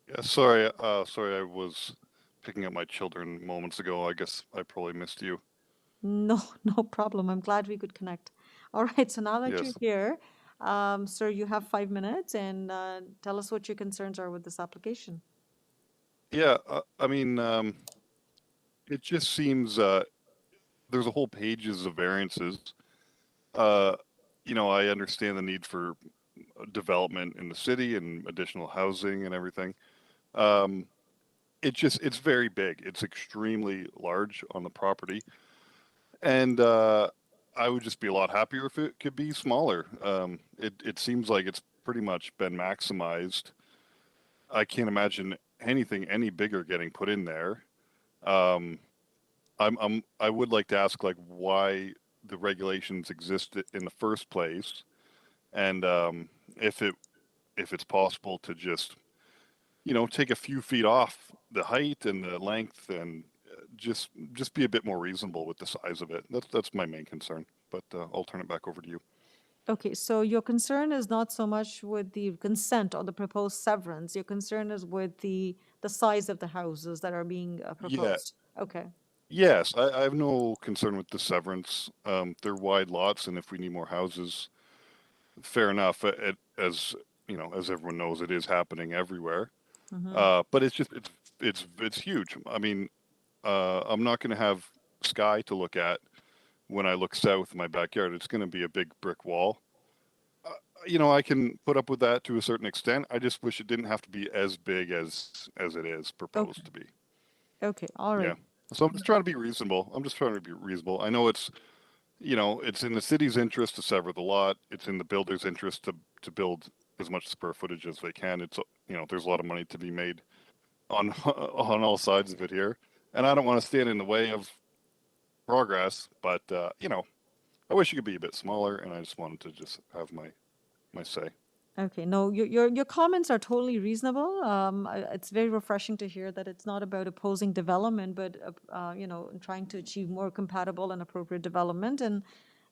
Yeah, sorry, I was picking up my children moments ago. I guess I probably missed you. No, no problem. I'm glad we could connect. All right, so now that Yes. you're here, sir, you have 5 minutes, and tell us what your concerns are with this application. Yeah, I mean, it just seems there's a whole pages of variances. You know, I understand the need for development in the city and additional housing and everything. It's very big. It's extremely large on the property. And I would just be a lot happier if it could be smaller. It seems like it's pretty much been maximized. I can't imagine anything any bigger getting put in there. I would like to ask, like, why the regulations exist in the first place, and if it's possible to just, you know, take a few feet off the height and the length, and just be a bit more reasonable with the size of it. That's my main concern. But I'll turn it back over to you. Okay, so your concern is not so much with the consent or the proposed severance. Your concern is with the size of the houses that are being proposed. Yeah. Okay. Yes, I have no concern with the severance. They're wide lots, and if we need more houses, fair enough. As you know, as everyone knows, it is happening everywhere. But it's just it's huge. I mean, I'm not going to have sky to look at when I look south in my backyard. It's going to be a big brick wall. You know, I can put up with that to a certain extent. I just wish it didn't have to be as big as it is proposed to be. Okay, all right. Yeah. So I'm just trying to be reasonable. I know it's, you know, it's in the city's interest to sever the lot. It's in the builder's interest to build as much square footage as they can. It's, you know, there's a lot of money to be made on all sides of it here. And I don't want to stand in the way of progress, but, you know, I wish it could be a bit smaller, and I just wanted to just have my say. Okay, no, your comments are totally reasonable. It's very refreshing to hear that it's not about opposing development, but you know, trying to achieve more compatible and appropriate development. And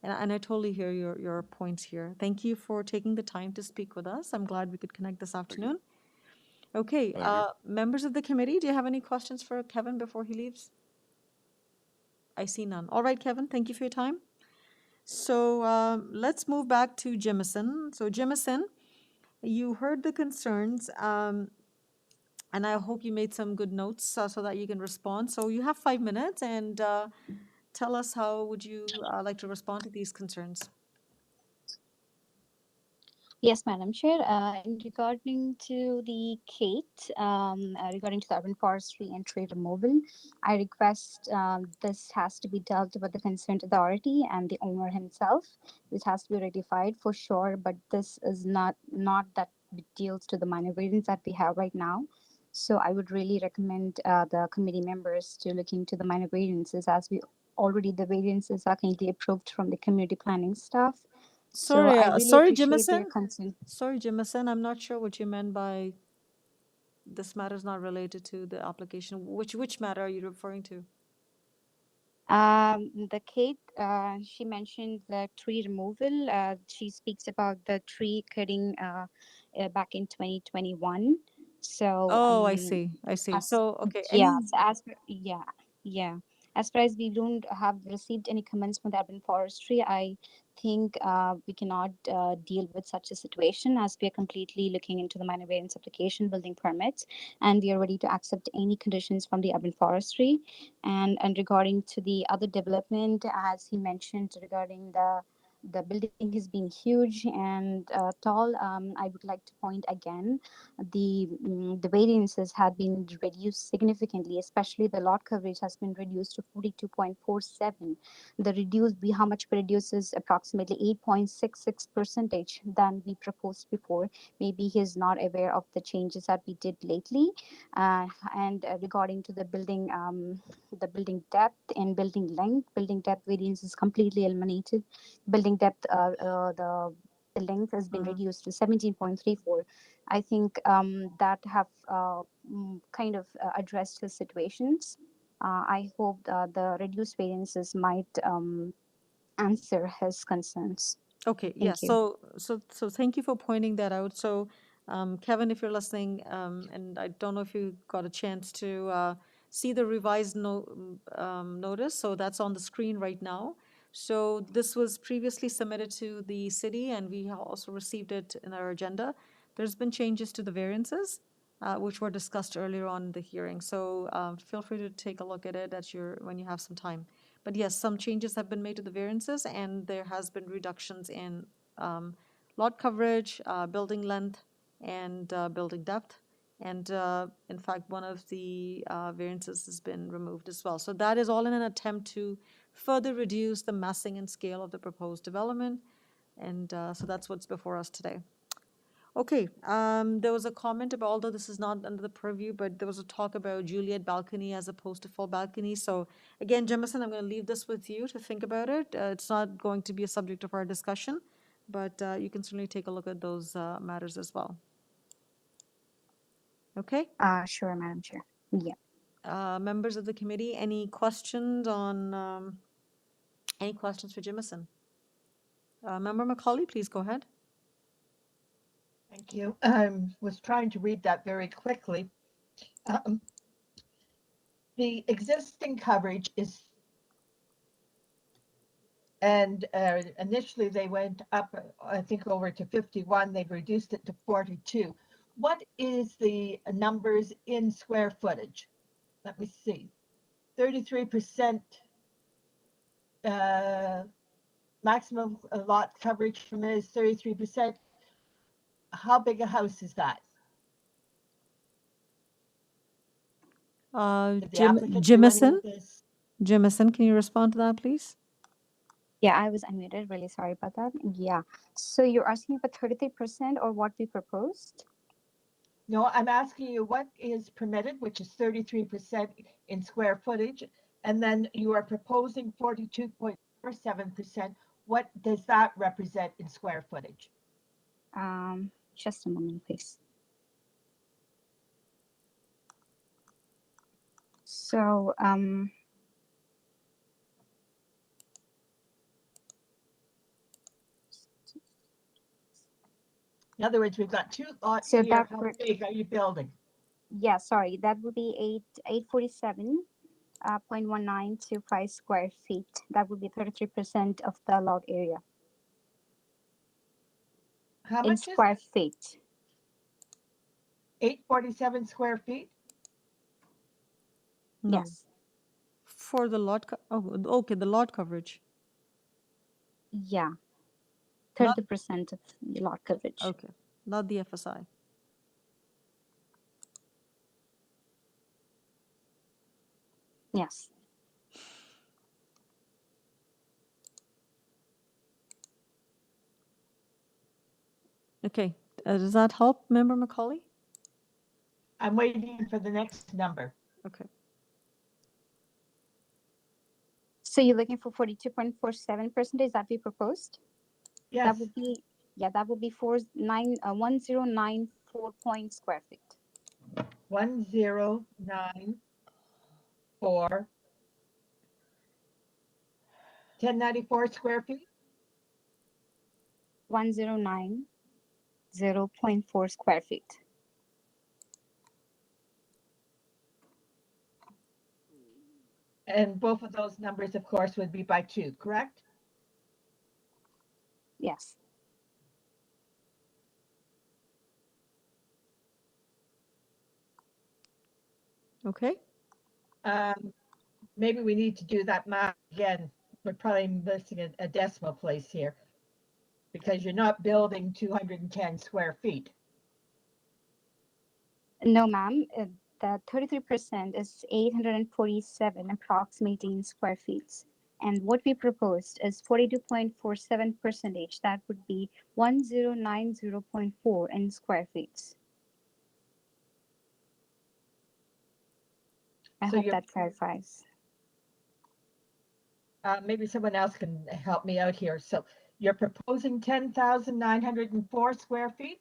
I totally hear your points here. Thank you for taking the time to speak with us. I'm glad we could connect this afternoon. Okay, members of the committee, do you have any questions for Kevin before he leaves? I see none. All right, Kevin, thank you for your time. So let's move back to Jimison. So Jimison, you heard the concerns, and I hope you made some good notes so that you can respond. So you have 5 minutes, and tell us how would you like to respond to these concerns. Yes, Madam Chair. Regarding to the Kate, regarding to the urban forestry and tree removal, I request this has to be dealt with the concerned authority and the owner himself. This has to be rectified for sure, but this is not that it deals to the minor variance that we have right now. So I would really recommend the committee members to look into the minor variances, as the variances are currently approved from the community planning staff. Sorry, So I really sorry, appreciate their Jimison. concern. Sorry, Jimison. I'm not sure what you meant by this matter is not related to the application. Which matter are you referring to? The Kate, she mentioned the tree removal. She speaks about the tree cutting back in 2021. So Oh, I see. So, okay. As far as we don't have received any comments from the urban forestry, I think we cannot deal with such a situation, as we are completely looking into the minor variance application building permits, and we are ready to accept any conditions from the urban forestry. And regarding to the other development, as he mentioned regarding the building has been huge and tall. I would like to point again, the variances had been reduced significantly, especially the lot coverage has been reduced to 42.47. The how much we reduce is approximately 8.66% than we proposed before. Maybe he's not aware of the changes that we did lately. And regarding to the building depth and building length, building depth variance is completely eliminated. Building depth, the length has been reduced to 17.34. I think that have kind of addressed his situations. I hope the reduced variances might answer his concerns. Okay, Thank yeah. you. So thank you for pointing that out. So, Kevin, if you're listening, and I don't know if you got a chance to see the revised notice. So that's on the screen right now. So this was previously submitted to the city, and we have also received it in our agenda. There's been changes to the variances, which were discussed earlier on in the hearing. So feel free to take a look at it when you have some time. But yes, some changes have been made to the variances, and there has been reductions in lot coverage, building length, and building depth. And in fact, one of the variances has been removed as well. So that is all in an attempt to further reduce the massing and scale of the proposed development. And so that's what's before us today. Okay, there was a comment about, although this is not under the purview, but there was a talk about Juliet balcony as opposed to full balcony. So again, Jemison, I'm going to leave this with you to think about it. It's not going to be a subject of our discussion, but you can certainly take a look at those matters as well. Okay? Sure, Madam Chair. Yeah. Members of the committee, any questions on, any questions for Jemison? Member Macaulay, please go ahead. Thank you. I was trying to read that very quickly. The existing coverage is, and initially they went up, I think, over to 51. They've reduced it to 42. What is the numbers in square footage? Let me see. 33% maximum lot coverage from it is 33%. How big a house is that? Did the applicant do any Jemison? of this? Jemison, can you respond to that, please? Yeah, I was unmuted. Really sorry about that. Yeah. So you're asking for 33% or what we proposed? No, I'm asking you what is permitted, which is 33% in square footage, and then you are proposing 42.47%. What does that represent in square footage? Just a moment, please. So, in other words, we've got two lots so here. that How would, big are you building? yeah, sorry, that would be 847.1925 square feet. That would be 33% of the lot area. How in much square is feet? 847 square feet? No. Yes. For the lot, okay, the lot coverage. Yeah. 30% of the lot coverage. Okay, not the FSI. Yes. Okay, does that help, Member Macaulay? I'm waiting for the next number. Okay. So you're looking for 42.47% that we proposed? Yes. That would be, yeah, that would be 1094 point square feet. 1094. 1094 square feet? 1090.4 square feet. And both of those numbers, of course, would be by 2, correct? Yes. Okay. Maybe we need to do that math again. We're probably missing a decimal place here. because you're not building 210 square feet. No, ma'am. The 33% is 847 approximating square feet. And what we proposed is 42.47%. That would be 1090.4 in square feet. I So hope you're, that clarifies. maybe someone else can help me out here. So you're proposing 10,904 square feet?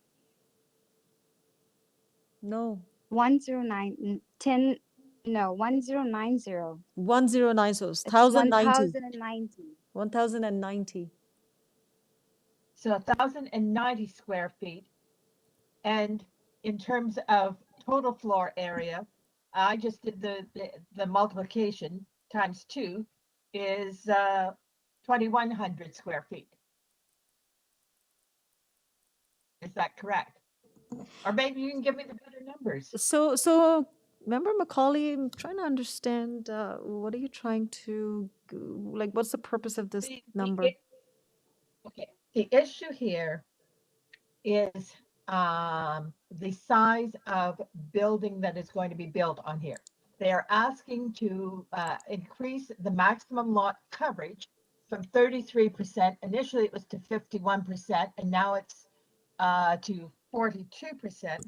No. 109, 10, no, 1090. 1090, so it's It's 1090. 1090. 1090. So 1,090 square feet. And in terms of total floor area, I just did the multiplication times 2 is 2,100 square feet. Is that correct? Or maybe you can give me the better numbers. So remember, Macaulay, I'm trying to understand, what are you trying to, like, what's the purpose of this number? Okay, the issue here is the size of building that is going to be built on here. They are asking to increase the maximum lot coverage from 33%. Initially, it was to 51%, and now it's to 42%.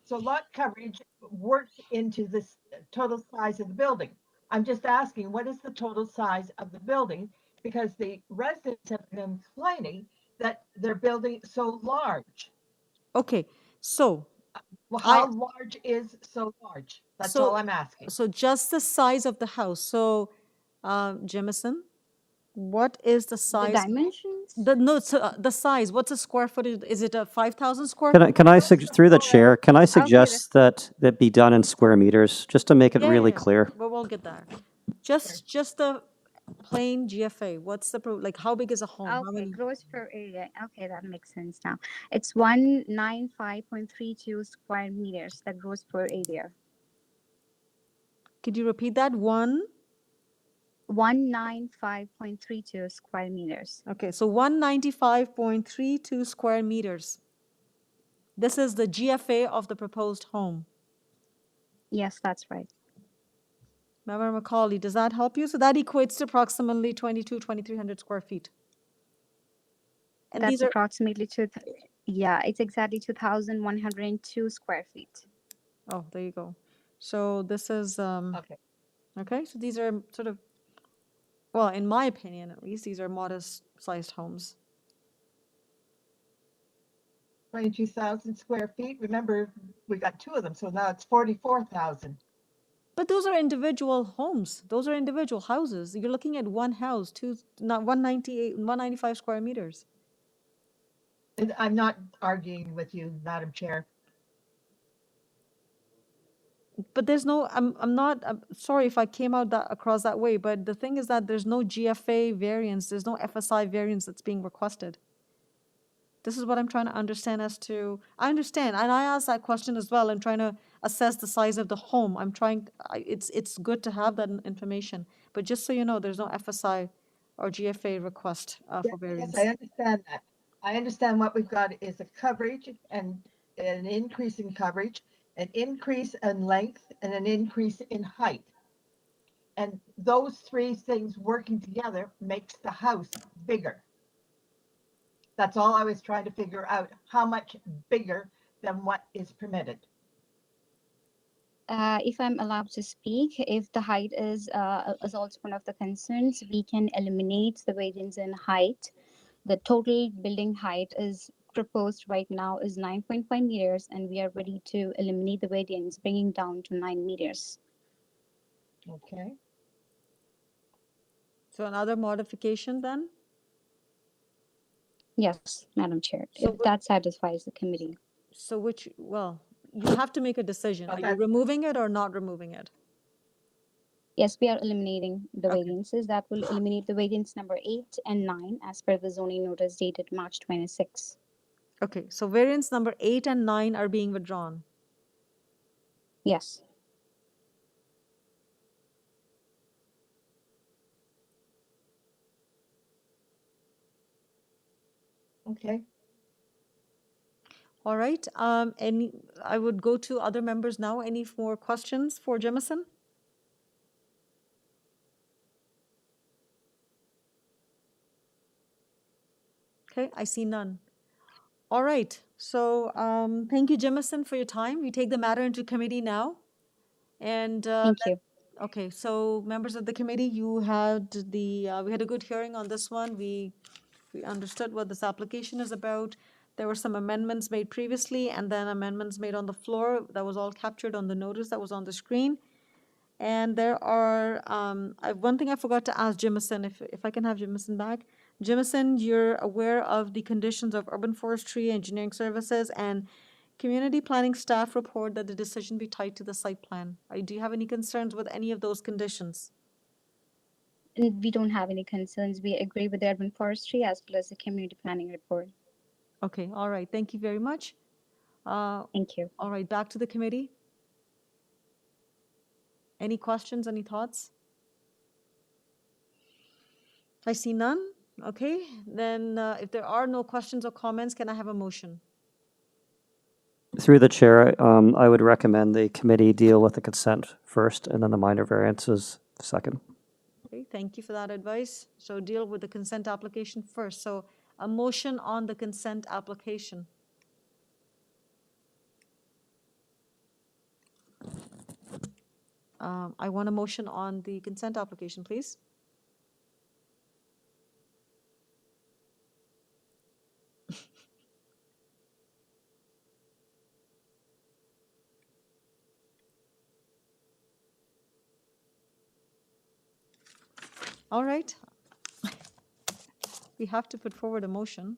So lot coverage works into this total size of the building. I'm just asking, what is the total size of the building? Because the residents have been complaining that they're building so large. Okay, so Well, how large is so large? That's all I'm asking. So just the size of the house. So, Jemison, what is the size? dimensions? The size. What's the square footage? Is it a 5,000 square? Can I through the chair? Can I suggest that be done in square meters, just to make it really clear? But we'll get there. Just the plain GFA. What's the like? How big is a home? How Okay, many? gross per area. Okay, that makes sense now. It's 195.32 square meters, the gross per area. Could you repeat that? 195.32 square meters. Okay, so 195.32 square meters. This is the GFA of the proposed home. Yes, that's right. Member Macaulay, does that help you? So that equates to approximately 2,300 square feet. And That's these are approximately yeah, it's exactly 2,102 square feet. Oh, there you go. So this is okay. So these are sort of, well, in my opinion, at least, these are modest-sized homes. 22,000 square feet. Remember, we got 2 of them, so now it's 44,000. But those are individual homes. Those are individual houses. You're looking at one house, not 195 square meters. And I'm not arguing with you, Madam Chair. But there's no, I'm sorry if I came out across that way, but the thing is that there's no GFA variance, there's no FSI variance that's being requested. This is what I'm trying to understand I understand, and I asked that question as well. I'm trying to assess the size of the home. It's good to have that information, but just so you know, there's no FSI or GFA request for variance. Yes, I understand that. I understand what we've got is a coverage and an increase in coverage, an increase in length, and an increase in height. And those 3 things working together makes the house bigger. That's all I was trying to figure out, how much bigger than what is permitted. If I'm allowed to speak, if the height is also one of the concerns, we can eliminate the variance in height. The total building height is proposed right now is 9.5 meters, and we are ready to eliminate the variance, bringing down to 9 meters. Okay. So another modification then? Yes, Madam Chair, if that satisfies the committee. So well, you have to make a decision. Are you removing it or not removing it? Yes, we are eliminating the variances. That will eliminate the variance number 8 and 9 as per the zoning notice dated March 26. Okay, so variance number 8 and 9 are being withdrawn. Yes. Okay. All right. I would go to other members now. Any more questions for Jemison? Okay, I see none. All right. So thank you, Jemison, for your time. We take the matter into committee now. And Thank you. okay, so members of the committee, you had we had a good hearing on this one. We understood what this application is about. There were some amendments made previously and then amendments made on the floor. That was all captured on the notice that was on the screen. And there are, one thing I forgot to ask Jemison, if I can have Jemison back. Jemison, you're aware of the conditions of urban forestry, engineering services, and community planning staff report that the decision be tied to the site plan. Do you have any concerns with any of those conditions? And we don't have any concerns. We agree with the urban forestry as well as the community planning report. Okay, all right. Thank you very much. Thank you. All right, back to the committee. Any questions, any thoughts? I see none. Okay, then if there are no questions or comments, can I have a motion? Through the chair, I would recommend the committee deal with the consent first and then the minor variances second. Okay, thank you for that advice. So deal with the consent application first. So a motion on the consent application. I want a motion on the consent application, please. All right. We have to put forward a motion.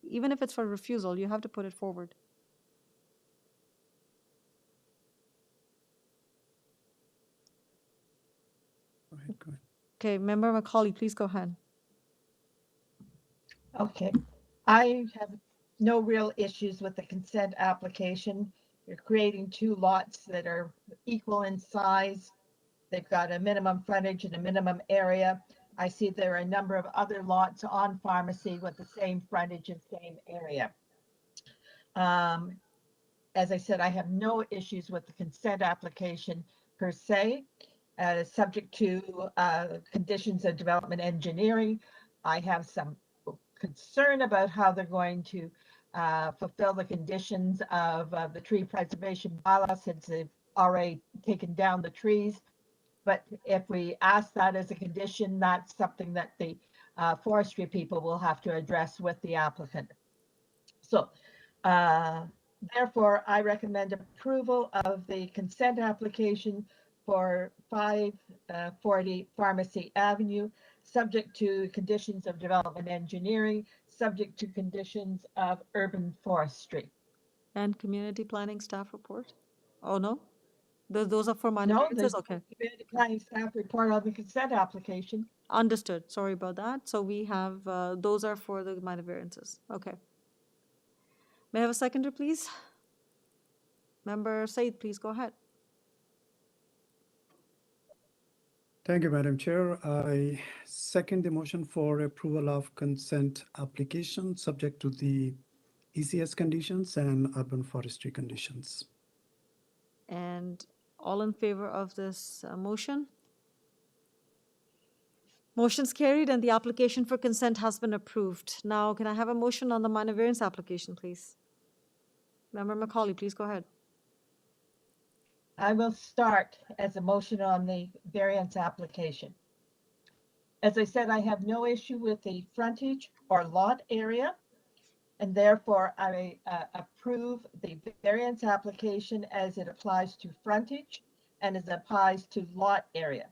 Even if it's for refusal, you have to put it forward. Go ahead, go ahead. Okay, Member Macaulay, please go ahead. Okay. I have no real issues with the consent application. You're creating two lots that are equal in size. They've got a minimum frontage and a minimum area. I see there are a number of other lots on Pharmacy with the same frontage and same area. As I said, I have no issues with the consent application per se. Subject to conditions of development engineering. I have some concern about how they're going to fulfill the conditions of the tree preservation bylaw since they've already taken down the trees. But if we ask that as a condition, that's something that the forestry people will have to address with the applicant. So therefore, I recommend approval of the consent application for 540 Pharmacy Avenue, subject to conditions of development engineering, subject to conditions of urban forestry. And community planning staff report? Oh, no? Those are for minor No, variances? there's Okay. community planning staff report on the consent application. Understood. Sorry about that. So we have, those are for the minor variances. Okay. May I have a seconder, please? Member Said, please go ahead. Thank you, Madam Chair. I second the motion for approval of consent application subject to the ECS conditions and urban forestry conditions. And all in favor of this motion? Motion's carried and the application for consent has been approved. Now, can I have a motion on the minor variance application, please? Member Macaulay, please go ahead. I will start as a motion on the variance application. As I said, I have no issue with the frontage or lot area, and therefore I approve the variance application as it applies to frontage and as it applies to lot area.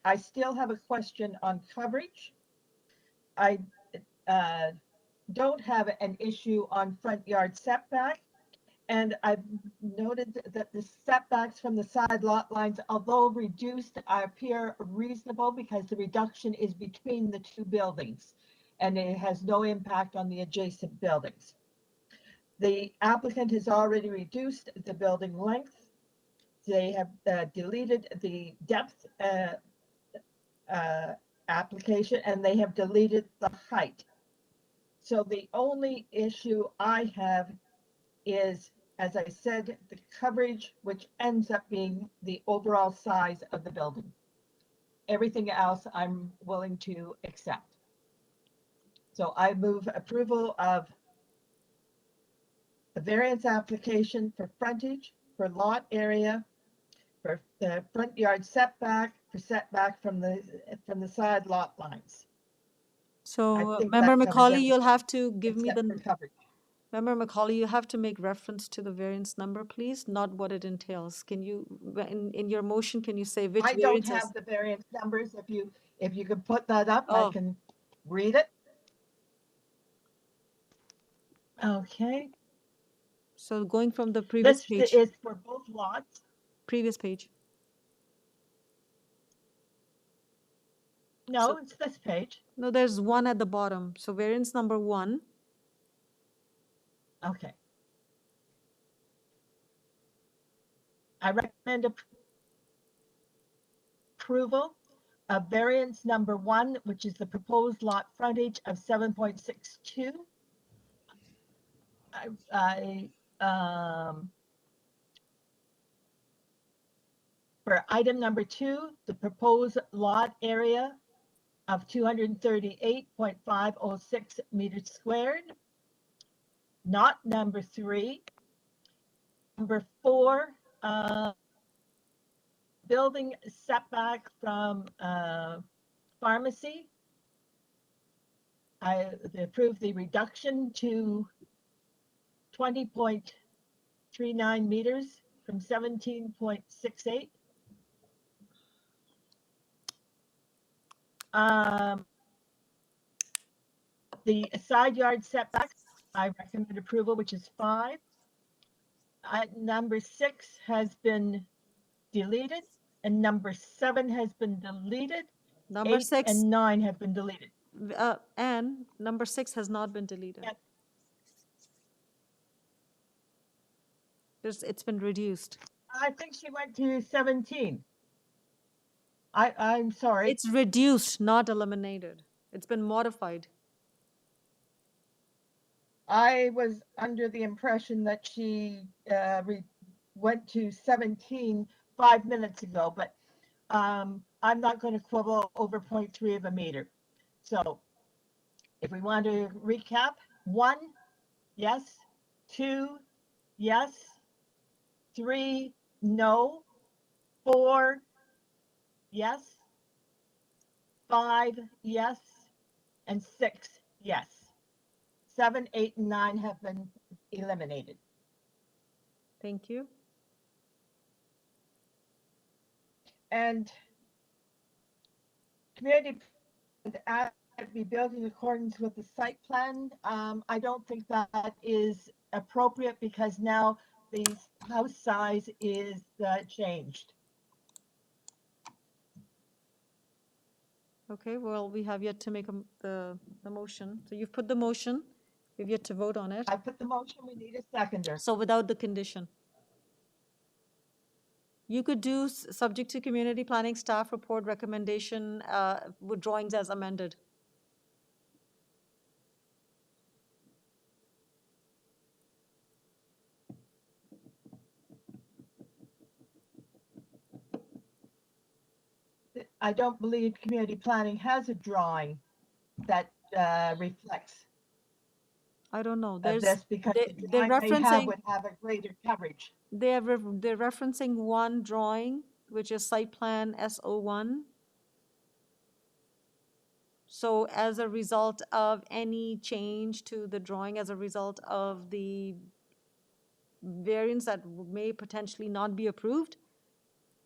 I still have a question on coverage. I don't have an issue on front yard setback. And I've noted that the setbacks from the side lot lines, although reduced, appear reasonable because the reduction is between the two buildings and it has no impact on the adjacent buildings. The applicant has already reduced the building length. They have deleted the depth application and they have deleted the height. So the only issue I have is, as I said, the coverage, which ends up being the overall size of the building. Everything else I'm willing to accept. So I move approval of the variance application for frontage, for lot area, for the front yard setback, for setback from the side lot lines. So, think Member that covers Macaulay, everything you'll have to give me except the, for coverage. Member Macaulay, you have to make reference to the variance number, please, not what it entails. Can you, in your motion, can you say which I don't variance is? have the variance numbers. If you could put that up, I Oh, can read it. Okay, so going from the previous this page, is for both lots. previous page. No, So- it's this page. No, there's one at the bottom. So variance number 1. Okay. I recommend approval of variance number 1, which is the proposed lot frontage of 7.62. For item number 2, the proposed lot area of 238.506 meters squared. Not number 3. Number 4, building setback from pharmacy. I approve the reduction to 20.39 meters from 17.68. The side yard setback, I recommend approval, which is 5. Number 6 has been deleted, and number 7 has been deleted. Number 8 6, and 9 have been deleted. and number 6 has not been deleted. Yep. It's been reduced. I think she went to 17. I'm sorry. It's reduced, not eliminated. It's been modified. I was under the impression that she went to 17 5 minutes ago, but I'm not going to quibble over 0.3 of a meter. So if we want to recap, 1, yes. 2, yes. 3, no. 4, yes. 5, yes. And 6, yes. 7, 8, and 9 have been eliminated. Thank you. And community be built in accordance with the site plan. I don't think that is appropriate because now the house size is changed. Okay, well, we have yet to make the motion. So you've put the motion. We've yet to vote on it. I put the motion, we need a seconder. So without the condition. You could do subject to community planning staff report recommendation with drawings as amended. I don't believe community planning has a drawing that reflects I don't know. this because the they're drawing they have referencing would have a greater coverage. they're referencing one drawing, which is site plan SO1. So as a result of any change to the drawing, as a result of the variance that may potentially not be approved,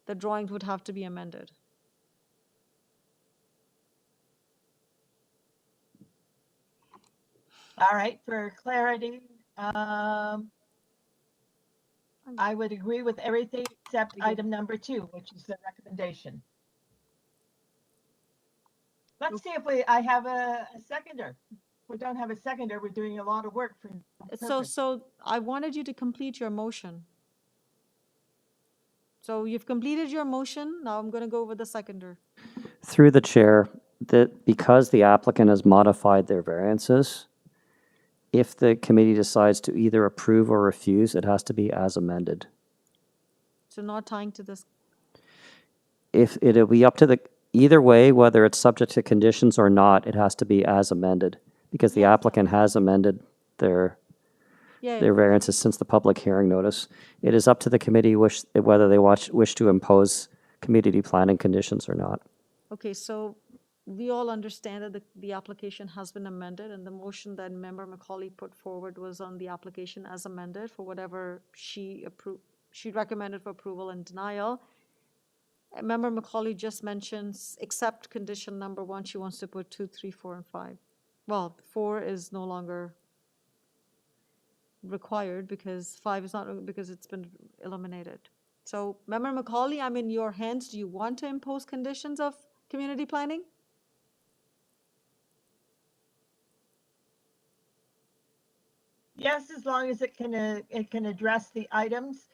the drawings would have to be amended. All right, for clarity, I would agree with everything except item number 2, which is the recommendation. Let's see if I have a seconder. If we don't have a seconder, we're doing a lot of work for. So I wanted you to complete your motion. So you've completed your motion. Now I'm going to go with the seconder. Through the chair, that because the applicant has modified their variances, if the committee decides to either approve or refuse, it has to be as amended. So not tying to this. If it'll be up to the, either way, whether it's subject to conditions or not, it has to be as amended, because the applicant has amended their Yeah. their variances since the public hearing notice. It is up to the committee whether they wish to impose community planning conditions or not. Okay, so we all understand that the application has been amended, and the motion that Member Macaulay put forward was on the application as amended for whatever she recommended for approval and denial. Member Macaulay just mentions, except condition number 1, she wants to put 2, 3, 4, and 5. Well, 4 is no longer required because 5 is not, because it's been eliminated. So, Member Macaulay, I'm in your hands. Do you want to impose conditions of community planning? Yes, as long as it can address the items.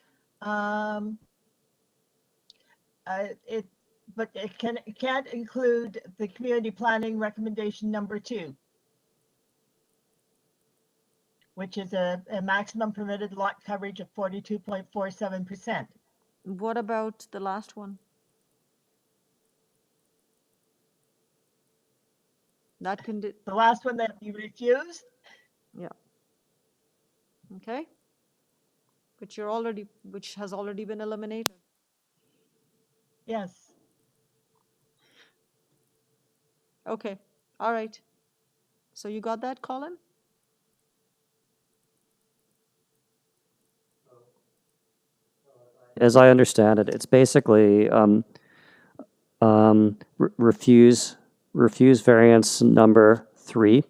But it can't include the community planning recommendation number 2, which is a maximum permitted lot coverage of 42.47%. What about the last one? That can the last one that you refused? Yeah. Okay. Which has already been eliminated. Yes. Okay. All right. So you got that, Colin? As I understand it, it's basically refuse variance number 3.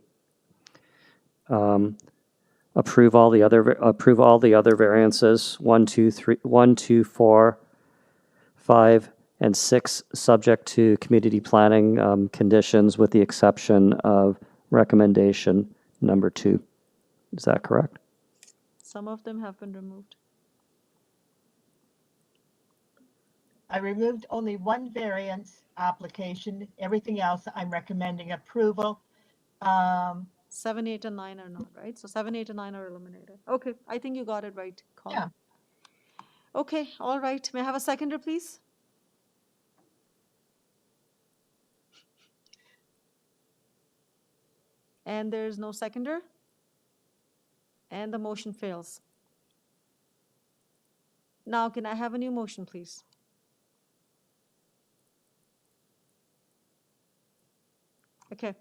Approve all the other variances 1, 2, 3, 1, 2, 4, 5, and 6, subject to community planning conditions, with the exception of recommendation number 2. Is that correct? Some of them have been removed. I removed only 1 variance application. Everything else, I'm recommending approval. 7, 8, and 9 are not, right? So 7, 8, and 9 are eliminated. Okay, I think you got it right, Colin. Yeah. Okay, all right. May I have a seconder, please? And there's no seconder? And the motion fails. Now, can I have a new motion, please? Okay.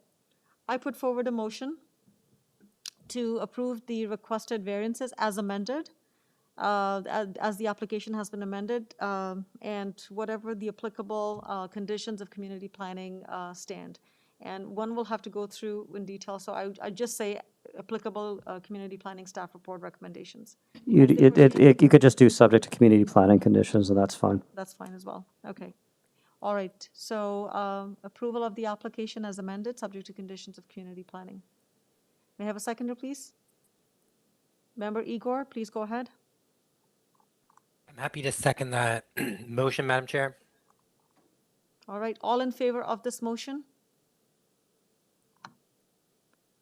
I put forward a motion to approve the requested variances as amended, as the application has been amended, and whatever the applicable conditions of community planning stand. And one will have to go through in detail, so I just say applicable community planning staff report recommendations. You could just do subject to community planning conditions, and that's fine. That's fine as well. Okay. All right. So approval of the application as amended, subject to conditions of community planning. May I have a seconder, please? Member Igor, please go ahead. I'm happy to second that motion, Madam Chair. All right. All in favor of this motion?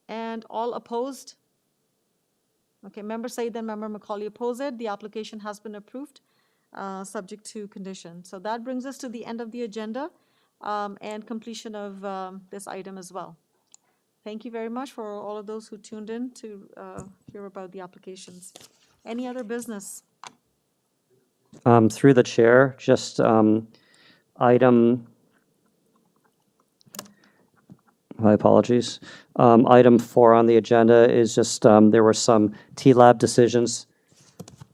And all opposed? Okay. Member Said and Member Macaulay oppose it. The application has been approved, subject to condition. So that brings us to the end of the agenda and completion of this item as well. Thank you very much for all of those who tuned in to hear about the applications. Any other business? Through the chair, just item, my apologies. Item 4 on the agenda is just, there were some TLAB decisions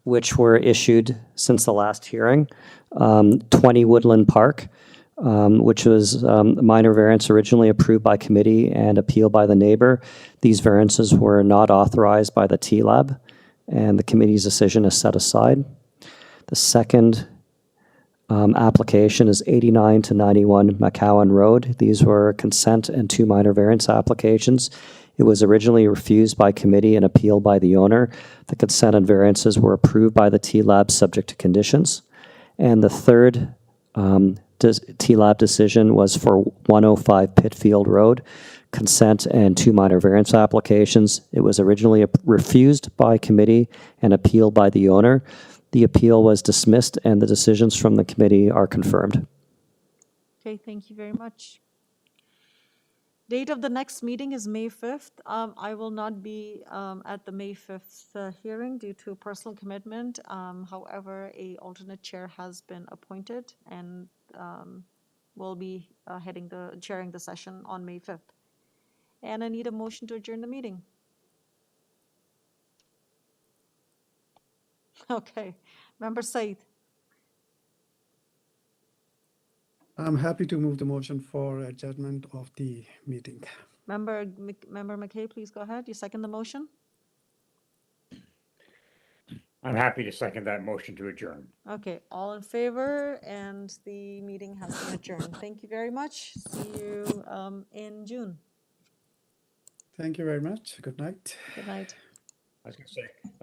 which were issued since the last hearing. 20 Woodland Park, which was a minor variance originally approved by committee and appealed by the neighbor. These variances were not authorized by the TLAB, and the committee's decision is set aside. The second application is 89 to 91 McCowan Road. These were consent and 2 minor variance applications. It was originally refused by committee and appealed by the owner. The consent and variances were approved by the TLAB subject to conditions. And the third TLAB decision was for 105 Pitfield Road. consent and 2 minor variance applications. It was originally refused by committee and appealed by the owner. The appeal was dismissed and the decisions from the committee are confirmed. Okay, thank you very much. Date of the next meeting is May 5th. I will not be at the May 5th hearing due to personal commitment. However, a alternate chair has been appointed and will be chairing the session on May 5th. And I need a motion to adjourn the meeting. Okay, Member Said. I'm happy to move the motion for adjournment of the meeting. Member McKay, please go ahead. You second the motion? I'm happy to second that motion to adjourn. Okay, all in favor, and the meeting has been adjourned. Thank you very much. See you in June. Thank you very much. Good night. Good night. I was going to say, let's